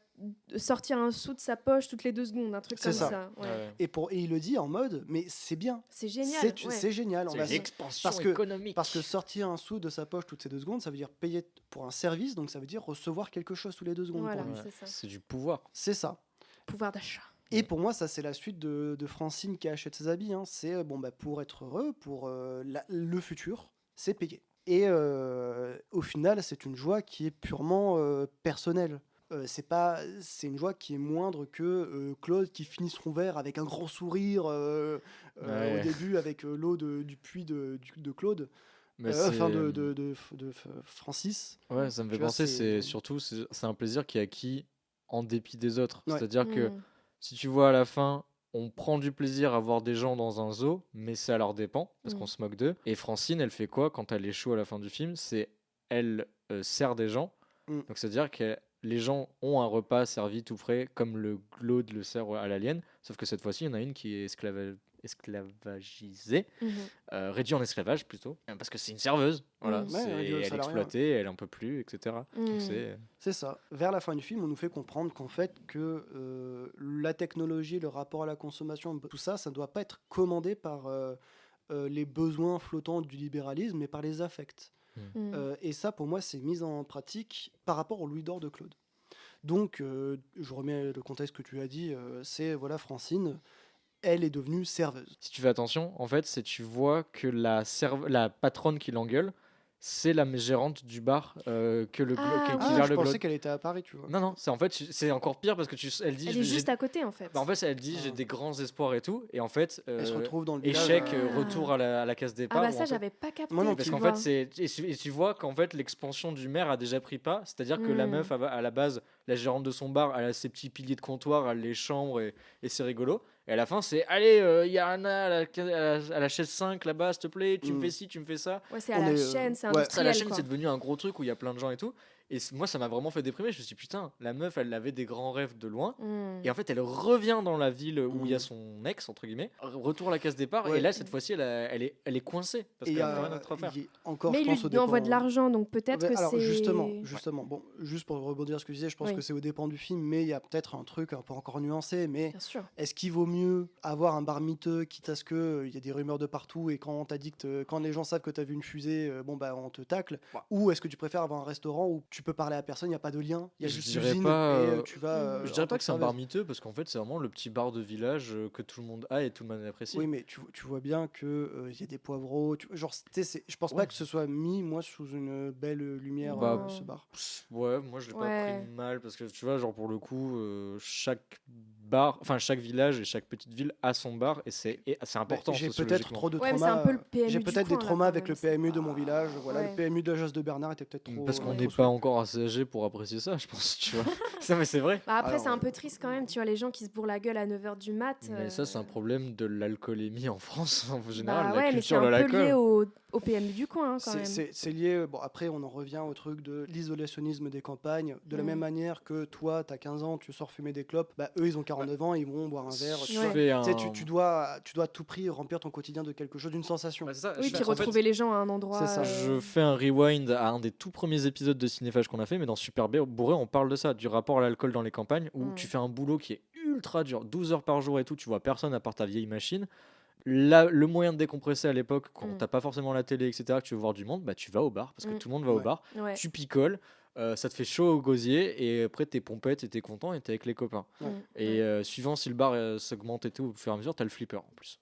sortir un sou de sa poche toutes les 2 secondes, un truc comme ça. Ouais. Et il le dit en mode, mais c'est bien. C'est génial. C'est génial. C'est l'expansion économique. Parce que sortir un sou de sa poche toutes ces 2 secondes, ça veut dire payer pour un service, donc ça veut dire recevoir quelque chose tous les 2 secondes. Voilà, pour lui. C'est du pouvoir. C'est ça. Pouvoir d'achat. Et pour moi, ça, c'est la suite de Francine qui achète ses habits. Hein. C'est, pour être heureux, pour le futur, c'est payer. Et au final, c'est une joie qui est purement personnelle. C'est une joie qui est moindre que Claude qui finit son verre avec un grand sourire au début avec l'eau du puits de Claude. De Francis. Ouais, ça me fait penser, c'est un plaisir qui est acquis en dépit des autres. Ouais. C'est-à-dire que si tu vois à la fin, on prend du plaisir à voir des gens dans un zoo, mais c'est à leur dépens, parce qu'on se moque d'eux. Et Francine, elle fait quoi quand elle échoue à la fin du film ? C'est elle sert des gens. Donc c'est-à-dire que les gens ont un repas servi tout frais, comme le Claude le sert à l'alien, sauf que cette fois-ci, il y en a une qui est esclavagisée, réduite en esclavage plutôt, parce que c'est une serveuse. Voilà, elle est exploitée, elle en peut plus, etc. Donc c'est ça. Vers la fin du film, on nous fait comprendre qu'en fait, que la technologie, le rapport à la consommation, tout ça, ça ne doit pas être commandé par les besoins flottants du libéralisme, mais par les affects. Et ça, pour moi, c'est mis en pratique par rapport au louis d'or de Claude. Donc, je remets le contexte que tu as dit, c'est, voilà, Francine, elle est devenue serveuse. Si tu fais attention, en fait, c'est tu vois que la patronne qui l'engueule, c'est la gérante du bar qui gère le Claude. Je pensais qu'elle était à Paris, tu vois. Non, c'est encore pire parce que elle dit... Elle est juste à côté, en fait. En fait, elle dit j'ai des grands espoirs et tout, et en fait, elle se retrouve dans le échec, retour à la case départ. Ça, j'avais pas capté. Moi non, parce qu'en fait, et tu vois qu'en fait, l'expansion du maire a déjà pris pas, c'est-à-dire que la meuf, à la base, la gérante de son bar, elle a ses petits piliers de comptoir, elle a les chambres, et c'est rigolo. Et à la fin, c'est allez, il y a Anna à la chaise 5 là-bas, s'il te plaît, tu me fais ci, tu me fais ça. Ouais, c'est à la chaîne, c'est industriel. À la chaîne, quoi. c'est devenu un gros truc où il y a plein de gens et tout. Et moi, ça m'a vraiment fait déprimer. Je me suis dit, putain, la meuf, elle avait des grands rêves de loin. Et en fait, elle revient dans la ville où il y a son ex, entre guillemets, retour à la case départ. Et là, cette fois-ci, elle est coincée. Parce qu'elle n'a rien d'autre à faire. Mais il lui envoie de l'argent, donc peut-être que alors, c'est... Justement, bon, juste pour rebondir sur ce que je disais, je pense que c'est au dépend du film, mais il y a peut-être un truc un peu encore nuancé. Mais est-ce qu'il vaut mieux avoir un bar miteux, quitte à ce qu'il y a des rumeurs de partout, et quand on t'a dit que quand les gens savent que tu as vu une fusée, on te tacle, ou est-ce que tu préfères avoir un restaurant où tu peux parler à personne, il n'y a pas de lien, il y a juste l'usine et tu vas... je dirais pas que c'est un bar miteux, parce qu'en fait, c'est vraiment le petit bar de village que tout le monde a et tout le monde apprécie. Oui, mais tu vois bien qu'il y a des poivreaux. Je pense pas que ce soit mis, moi, sous une belle lumière, ce bar. Ouais, moi, je l'ai pas pris mal, parce que tu vois, genre pour le coup, chaque bar, enfin chaque village et chaque petite ville a son bar, et c'est important. J'ai peut-être trop de Ouais, mais traumas. c'est un peu le PMU J'ai du peut-être coin, des là, traumas quand avec même, le PMU de mon village. Voilà, le PMU de la Jose de Bernard était peut-être trop. Parce qu'on n'est pas encore assez âgé pour apprécier ça, je pense, tu vois. Ça, mais c'est vrai. Bah après, c'est un peu triste quand même, tu vois, les gens qui se bourrent la gueule à 9h du mat. Mais ça, c'est un problème de l'alcoolémie en France, en général. Bah la ouais, culture mais de c'est un peu l'alcool. lié au PMU du coin, quand même. C'est lié. Bon, après, on en revient au truc de l'isolationnisme des campagnes. De la même manière que toi, t'as 15 ans, tu sors fumer des clopes, bah eux, ils ont 49 ans, ils vont boire un verre. Tu dois à tout prix remplir ton quotidien de quelque chose, d'une sensation. Oui, puis retrouver les gens à un endroit. C'est ça. Je fais un rewind à un des tout premiers épisodes de Cinéphage qu'on a fait, mais dans Super Bourré, on parle de ça, du rapport à l'alcool dans les campagnes, où tu fais un boulot qui est ultra dur, 12 heures par jour et tout, tu vois personne à part ta vieille machine. Là, le moyen de décompresser à l'époque, quand t'as pas forcément la télé, etc., que tu veux voir du monde, bah tu vas au bar, parce que tout le monde va au bar, tu picoles, ça te fait chaud au gosier, et après t'es pompette et t'es content et t'es avec les copains. Et suivant si le bar s'augmente et tout, au fur et à mesure, t'as le flipper en plus.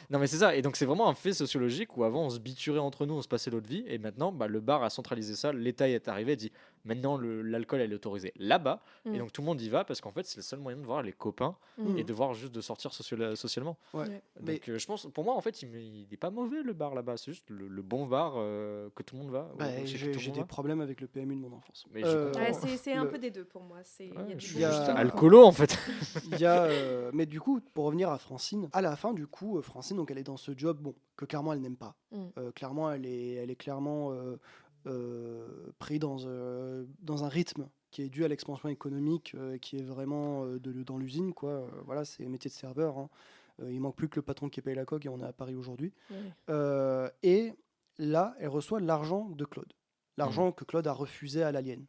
Non mais c'est ça, et donc c'est vraiment un fait sociologique où avant on se biturait entre nous, on se passait l'autre vie, et maintenant bah, le bar a centralisé ça, l'État est arrivé et dit maintenant l'alcool elle est autorisé là-bas, et donc tout le monde y va parce qu'en fait c'est le seul moyen de voir les copains et de voir juste de sortir socialement. Donc je pense, pour moi en fait il est pas mauvais le bar là-bas, c'est juste le bon bar que tout le monde va. J'ai des problèmes avec le PMU de mon enfance. Mais c'est un peu des deux pour moi. Je suis juste alcoolo en fait. Mais du coup, pour revenir à Francine, à la fin du coup, Francine, donc elle est dans ce job que clairement elle n'aime pas. Clairement, elle est clairement pris dans un rythme qui est dû à l'expansion économique, qui est vraiment dans l'usine, quoi. Voilà, c'est le métier de serveur. Hein. Il manque plus que le patron qui paye la coque et on est à Paris aujourd'hui. Et là, elle reçoit l'argent de Claude. L'argent que Claude a refusé à l'alien.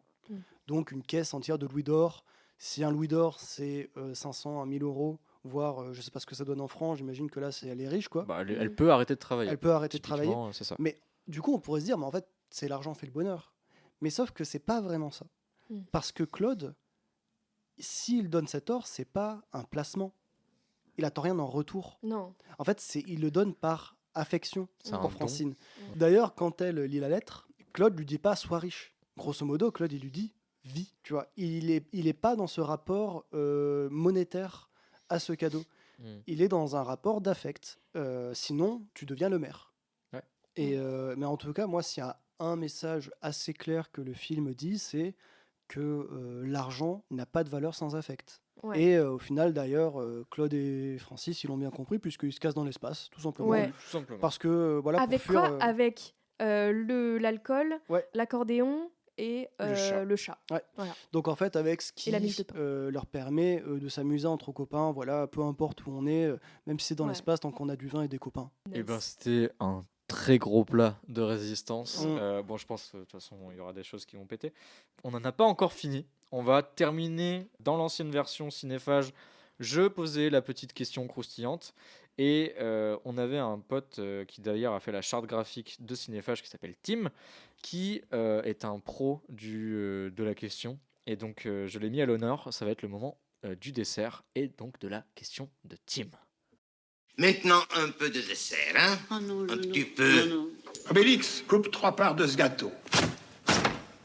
Donc une caisse entière de louis d'or. Si un louis d'or, c'est 500 à 1000 euros, voire je sais pas ce que ça donne en francs, j'imagine que là, elle est riche, quoi. Bah, elle peut arrêter de travailler. Elle peut arrêter de travailler. C'est ça. Mais du coup, on pourrait se dire, mais en fait, c'est l'argent fait le bonheur. Mais sauf que c'est pas vraiment ça. Parce que Claude, s'il donne cet or, c'est pas un placement. Il attend rien en retour. Non. En fait, il le donne par affection C'est pour un Francine. don. D'ailleurs, quand elle lit la lettre, Claude lui dit pas sois riche. Grosso modo, Claude il lui dit vis. Tu vois, il est pas dans ce rapport monétaire à ce cadeau. Il est dans un rapport d'affect. Sinon, tu deviens le maire. Mais en tout cas, moi, s'il y a un message assez clair que le film dit, c'est que l'argent n'a pas de valeur sans affect. Et au final, d'ailleurs, Claude et Francis, ils l'ont bien compris, puisqu'ils se cassent dans l'espace, tout simplement. Tout simplement. Parce que, voilà, avec pour fuir, quoi Avec l'alcool, l'accordéon et le chat. Voilà. Donc, en fait, avec ce qui leur permet de s'amuser entre copains, voilà, peu importe où on est, même si c'est dans l'espace, tant qu'on a du vin et des copains. Et ben, c'était un très gros plat de résistance. Bon, je pense de toute façon il y aura des choses qui vont péter. On n'en a pas encore fini. On va terminer dans l'ancienne version Cinéphage. Je posais la petite question croustillante et on avait un pote qui d'ailleurs a fait la charte graphique de Cinéphage qui s'appelle Tim, qui est un pro de la question, et donc je l'ai mis à l'honneur. Ça va être le moment du dessert et donc de la question de Tim. Maintenant, un peu de dessert, hein? Un petit peu. Obélix, coupe 3 parts de ce gâteau.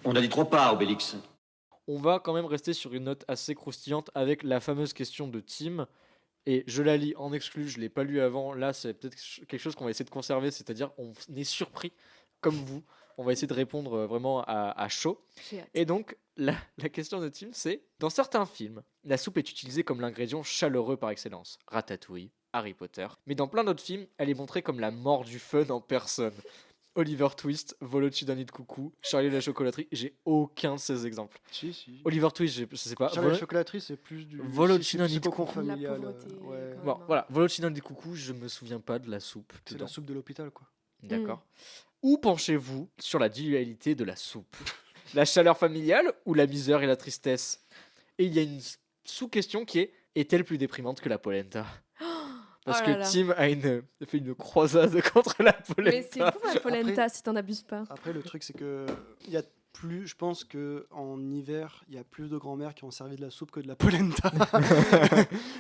On a dit 3 parts, Obélix. On va quand même rester sur une note assez croustillante avec la fameuse question de Tim. Et je la lis en exclu, je ne l'ai pas lu avant. Là, c'est peut-être quelque chose qu'on va essayer de conserver, c'est-à-dire on est surpris comme vous. On va essayer de répondre vraiment à chaud. J'ai hâte. Et donc, la question de Tim, c'est dans certains films, la soupe est utilisée comme l'ingrédient chaleureux par excellence. Ratatouille, Harry Potter. Mais dans plein d'autres films, elle est montrée comme la mort du fun en personne. Oliver Twist, Voloci d'un nid de coucou, Charlie et la chocolaterie, j'ai aucun de ces exemples. Si. Oliver Twist, je sais pas. Charlie la chocolaterie, c'est plus du. Voloci d'un nid de cocon coucou. familial. La pauvreté, ouais. quand Bon, même. voilà, Voloci d'un nid de coucou, je me souviens pas de la soupe. C'est dedans. la soupe de l'hôpital, quoi. D'accord. Où penchez-vous sur la dualité de la soupe? La chaleur familiale ou la misère et la tristesse? Et il y a une sous-question qui est-elle plus déprimante que la polenta? Parce Oh que là là. Tim a fait une croisade contre la polenta. Mais c'est pour la polenta si t'en abuses pas. Après, le truc, c'est que il y a plus, je pense que en hiver, il y a plus de grand-mères qui ont servi de la soupe que de la polenta.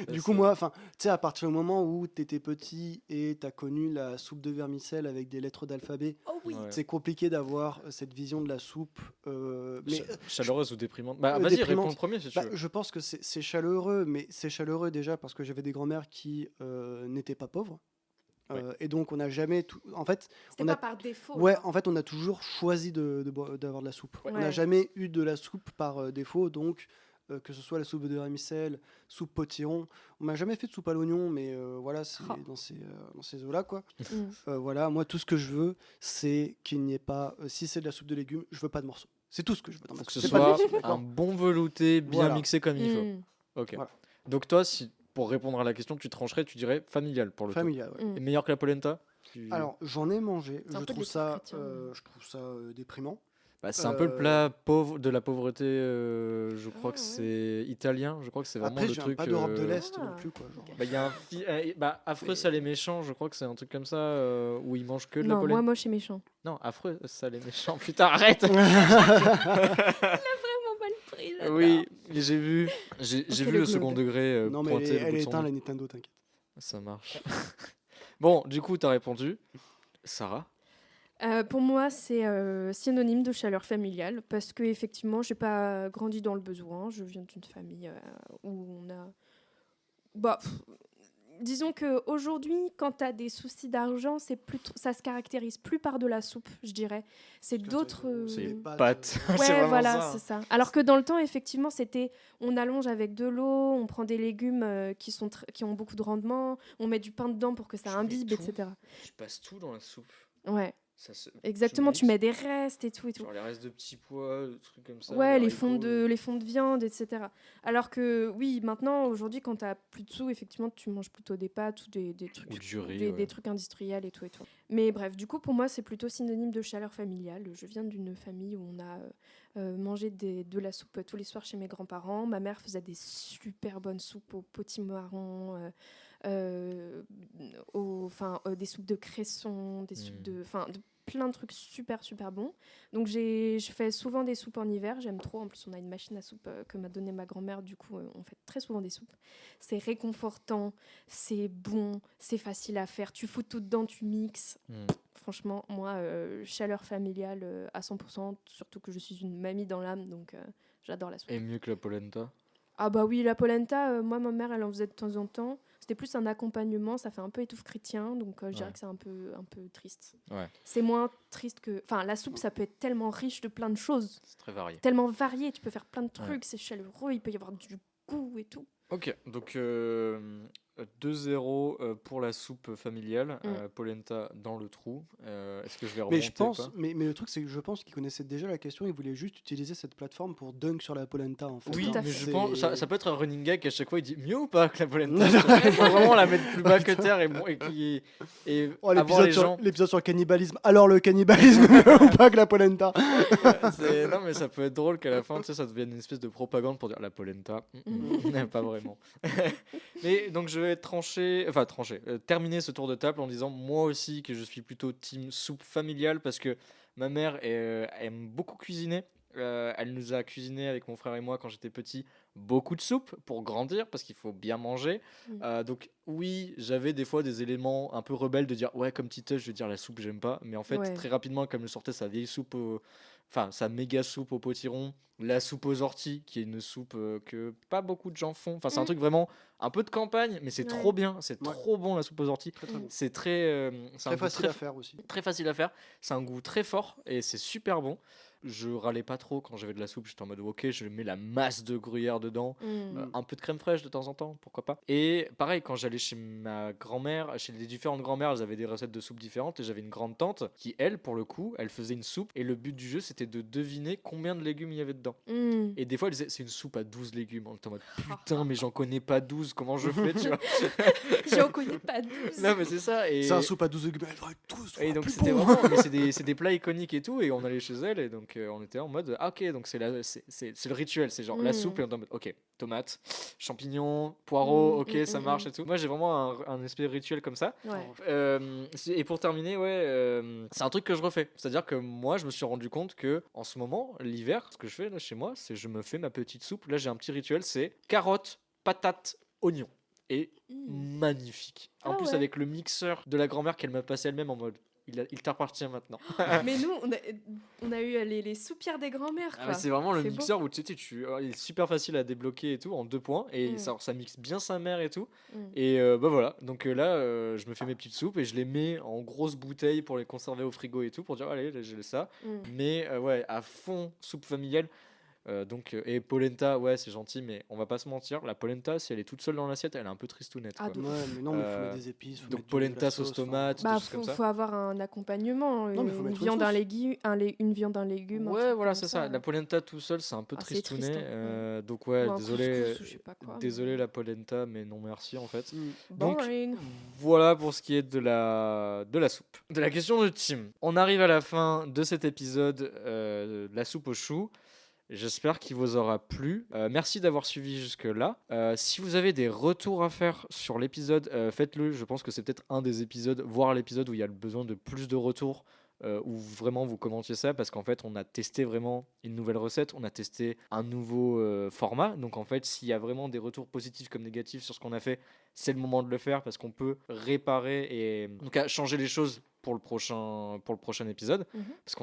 Du coup, moi, enfin, tu sais, à partir du moment où t'étais petit et t'as connu la soupe de vermicelle avec des lettres d'alphabet, Oh oui. Ouais. c'est compliqué d'avoir cette vision de la soupe. Mais Chaleureuse ou déprimante? Bah, vas-y, déprimante. réponds le premier si tu bah, veux. je pense que c'est chaleureux, mais c'est chaleureux déjà parce que j'avais des grand-mères qui n'étaient pas pauvres. Et donc, on n'a jamais tout. En fait, C'était on pas a par défaut. ouais, genre. en fait, on a toujours choisi d'avoir de la soupe. On n'a Ouais. jamais eu de la soupe par défaut, donc que ce soit la soupe de vermicelle, soupe potiron. On m'a jamais fait de soupe à l'oignon, mais voilà, c'est Oh. dans ces eaux-là, quoi. Mm. Voilà, moi, tout ce que je veux, c'est qu'il n'y ait pas. Si c'est de la soupe de légumes, je veux pas de morceaux. C'est tout ce que je veux dans ma Faut que soupe. ce C'est pas de soit morceaux, un d'accord. bon velouté, bien Voilà. mixé comme il faut. Mm. Ok. Voilà. Donc toi, pour répondre à la question, tu trancherais, tu dirais familial pour le coup. Familial, ouais. Mm. Et meilleur que la polenta? Alors, j'en ai mangé. C'est un Je peu de trouve ça, l'esprit chrétien. je trouve ça déprimant. Bah, c'est un peu le plat pauvre de la pauvreté, je crois Ah, que ouais. c'est italien, je crois que c'est vraiment Après, le je viens truc. pas d'Europe de l'Est Ah. non plus, quoi. Genre. Bah, il y a affreux salé méchant, je crois que c'est un truc comme ça où ils mangent que de la Non, polenta. moi moche et méchant. Non, affreux salé méchant, putain, arrête. Vraiment mal pris. j'adore. Oui, j'ai vu le le second glauque. degré Non, mais pointer le elle bout de est son éteinte, nez. la Nintendo, t'inquiète. Ça marche. Bon, du coup, t'as répondu. Sarah? Pour moi, c'est synonyme de chaleur familiale parce que effectivement, j'ai pas grandi dans le besoin. Je viens d'une famille où on a. Bah, disons que aujourd'hui, quand tu as des soucis d'argent, ça se caractérise plus par de la soupe, je dirais. C'est d'autres. C'est Les pâtes. pâtes. C'est Ouais, vraiment voilà, ça. c'est ça. Alors que dans le temps, effectivement, c'était on allonge avec de l'eau, on prend des légumes qui ont beaucoup de rendement, on met du pain dedans pour que ça Tu mets imbibe, tout. etc. Tu passes tout dans la soupe. Ouais, Ça exactement. Tu mixes. mets des restes et tout et tout. Genre les restes de petits pois, des trucs comme ça. Ouais, des les fonds haricots. les fonds de viande, etc. Alors que oui, maintenant, aujourd'hui, quand t'as plus de sous, effectivement, tu manges plutôt des pâtes ou des trucs, Ou du riz, des ouais. trucs industriels et tout et tout. Mais bref, du coup, pour moi, c'est plutôt synonyme de chaleur familiale. Je viens d'une famille où on a mangé de la soupe tous les soirs chez mes grands-parents. Ma mère faisait des super bonnes soupes au potimarron, des soupes de cresson, des soupes de plein de trucs super super bons. Donc je fais souvent des soupes en hiver, j'aime trop. En plus, on a une machine à soupe que m'a donnée ma grand-mère, du coup on fait très souvent des soupes. C'est réconfortant, c'est bon, c'est facile à faire, tu fous tout dedans, tu mixes. Franchement, moi, chaleur familiale à 100%, surtout que je suis une mamie dans l'âme, donc j'adore la soupe. Et mieux que la polenta. Ah bah oui, la polenta, moi ma mère elle en faisait de temps en temps. C'était plus un accompagnement, ça fait un peu étouffe chrétien, donc je dirais Ouais. que c'est un peu triste. Ouais, C'est moins triste que... Enfin, la soupe, ça peut être tellement riche de plein de choses, c'est très varié. tellement varié, tu peux faire plein de trucs, Ouais. c'est chaleureux, il peut y avoir du goût et tout. Ok, donc 2-0 pour la soupe familiale. Polenta dans le trou. Est-ce que je vais remonter Mais je ou pense, pas mais le truc, c'est que je pense qu'ils connaissaient déjà la question, ils voulaient juste utiliser cette plateforme pour dunk sur la polenta, en fait. Oui, Tout à mais fait. je pense ça peut être un running gag à chaque fois il dit mieux ou pas que la polenta. Il faut vraiment la mettre plus bas que terre et Oh, avoir les gens. l'épisode sur le cannibalisme. Alors le cannibalisme ou pas que la polenta. Non mais ça peut être drôle qu'à la fin tu sais, ça devienne une espèce de propagande pour dire la polenta. Pas vraiment. Mais donc je vais terminer ce tour de table en disant moi aussi que je suis plutôt team soupe familiale parce que ma mère aime beaucoup cuisiner. Elle nous a cuisiné avec mon frère et moi quand j'étais petit beaucoup de soupe pour grandir parce qu'il faut bien manger. Donc oui, j'avais des fois des éléments un peu rebelles de dire ouais, comme Titeuf, je vais dire la soupe j'aime pas, mais en fait très rapidement comme me sortait sa vieille soupe sa méga soupe au potiron, la soupe aux orties qui est une soupe que pas beaucoup de gens font. Enfin c'est un truc vraiment un peu de campagne, mais c'est trop bien, c'est trop bon la soupe aux orties. Très, très bon. C'est très Très facile à faire aussi. Très facile à faire, c'est un goût très fort et c'est super bon. Je râlais pas trop quand j'avais de la soupe, j'étais en mode ok, je mets la masse de gruyère dedans, un peu de crème fraîche de temps en temps, pourquoi pas. Et pareil, quand j'allais chez ma grand-mère, chez les différentes grand-mères, elles avaient des recettes de soupe différentes et j'avais une grande tante qui, elle, pour le coup, elle faisait une soupe et le but du jeu c'était de deviner combien de légumes il y avait dedans. Et des fois elle disait c'est une soupe à 12 légumes, on était en mode putain, mais j'en connais pas 12, comment je fais, tu vois. J'en connais pas 12. Non, mais c'est ça. Et... c'est un soupe à 12 légumes, elle va être 12. Et donc c'était vraiment, mais c'est des plats iconiques et tout, et on allait chez elle et donc on était en mode ah ok, donc c'est le rituel, c'est genre la soupe et on est en mode ok, tomates, champignons, poireaux, ok, ça marche et tout. Moi j'ai vraiment un espèce de rituel comme ça. Et pour terminer, c'est un truc que je refais, c'est-à-dire que moi je me suis rendu compte que en ce moment l'hiver, ce que je fais là chez moi, c'est je me fais ma petite soupe. Là j'ai un petit rituel, c'est carottes, patates, oignons. Et magnifique. En plus avec le mixeur de la grand-mère qu'elle m'a passé elle-même en mode il t'appartient maintenant. Mais nous, on a eu les soupières des grand-mères. C'est vraiment le mixeur où il est super facile à débloquer et tout en 2 points. Et ça mixe bien sa mère et tout. Et voilà. Donc là, je me fais mes petites soupes et je les mets en grosses bouteilles pour les conserver au frigo et tout. Pour dire, allez, j'ai ça. Mais à fond, soupe familiale. Et polenta, c'est gentil, mais on va pas se mentir, la polenta, si elle est toute seule dans l'assiette, elle est un peu tristounette. Mais non, mais il faut mettre des épices. Donc polenta, sauce tomate, des choses comme ça. Faut avoir un accompagnement, une viande, un légume, une viande, un légume. Ouais, voilà, c'est ça. La polenta tout seul, c'est un peu tristounet. Donc désolé la polenta, mais non merci en fait. Donc voilà pour ce qui est de la soupe. De la question de Tim. On arrive à la fin de cet épisode, la soupe aux choux. J'espère qu'il vous aura plu. Merci d'avoir suivi jusque-là. Si vous avez des retours à faire sur l'épisode, faites-le. Je pense que c'est peut-être un des épisodes, voire l'épisode où il y a le besoin de plus de retours, où vraiment vous commentiez ça, parce qu'en fait, on a testé vraiment une nouvelle recette, on a testé un nouveau format. Donc en fait, s'il y a vraiment des retours positifs comme négatifs sur ce qu'on a fait, c'est le moment de le faire, parce qu'on peut réparer et en tout cas changer les choses pour le prochain épisode, parce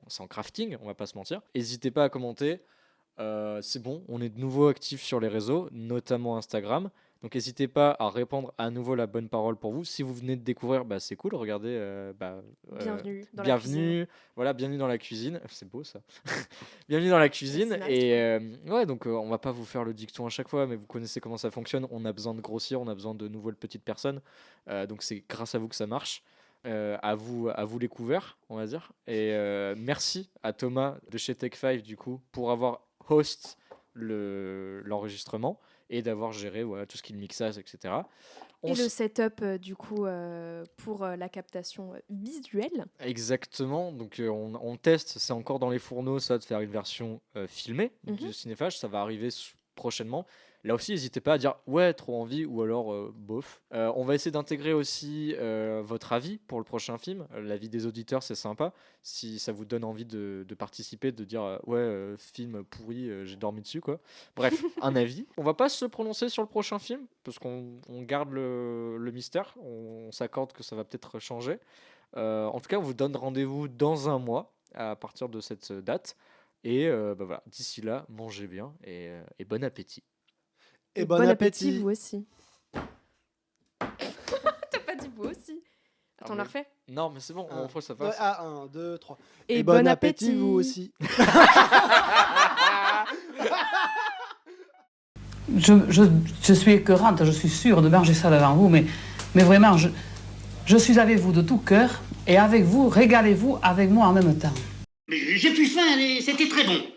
c'est en crafting, on va pas se mentir. N'hésitez pas à commenter, c'est bon, on est de nouveau actifs sur les réseaux, notamment Instagram, donc n'hésitez pas à répandre à nouveau la bonne parole pour vous. Si vous venez de découvrir, c'est cool, regardez, bienvenue dans la cuisine. Voilà, bienvenue dans la cuisine, c'est beau ça. Bienvenue dans la cuisine, et donc on va pas vous faire le dicton à chaque fois, mais vous connaissez comment ça fonctionne, on a besoin de grossir, on a besoin de nouvelles petites personnes, donc c'est grâce à vous que ça marche. À vous les couverts, on va dire. Et merci à Thomas de chez Tech5 du coup pour avoir host l'enregistrement et d'avoir géré tout ce qui est le mixage, etc. Le setup du coup pour la captation visuelle. Exactement, donc on teste, c'est encore dans les fourneaux ça, de faire une version filmée du Cinéphage, ça va arriver prochainement. Là aussi, n'hésitez pas à dire trop envie ou alors bof. On va essayer d'intégrer aussi votre avis pour le prochain film. L'avis des auditeurs, c'est sympa. Si ça vous donne envie de participer, de dire film pourri, j'ai dormi dessus quoi. Bref, un avis. On va pas se prononcer sur le prochain film parce qu'on garde le mystère. On s'accorde que ça va peut-être changer. En tout cas, on vous donne rendez-vous dans un mois à partir de cette date. Et voilà. D'ici là, mangez bien et bon appétit. Et bon appétit, vous aussi. T'as pas dit vous aussi. Attends, on l'a refait ? Non, mais c'est bon, on faut que ça fasse. 1, 2, 3. Et bon appétit, vous aussi. Je suis écœurante, je suis sûre de manger ça devant vous, mais vraiment, je suis avec vous de tout cœur, et avec vous, régalez-vous avec moi en même temps. Mais j'ai plus faim, c'était très bon.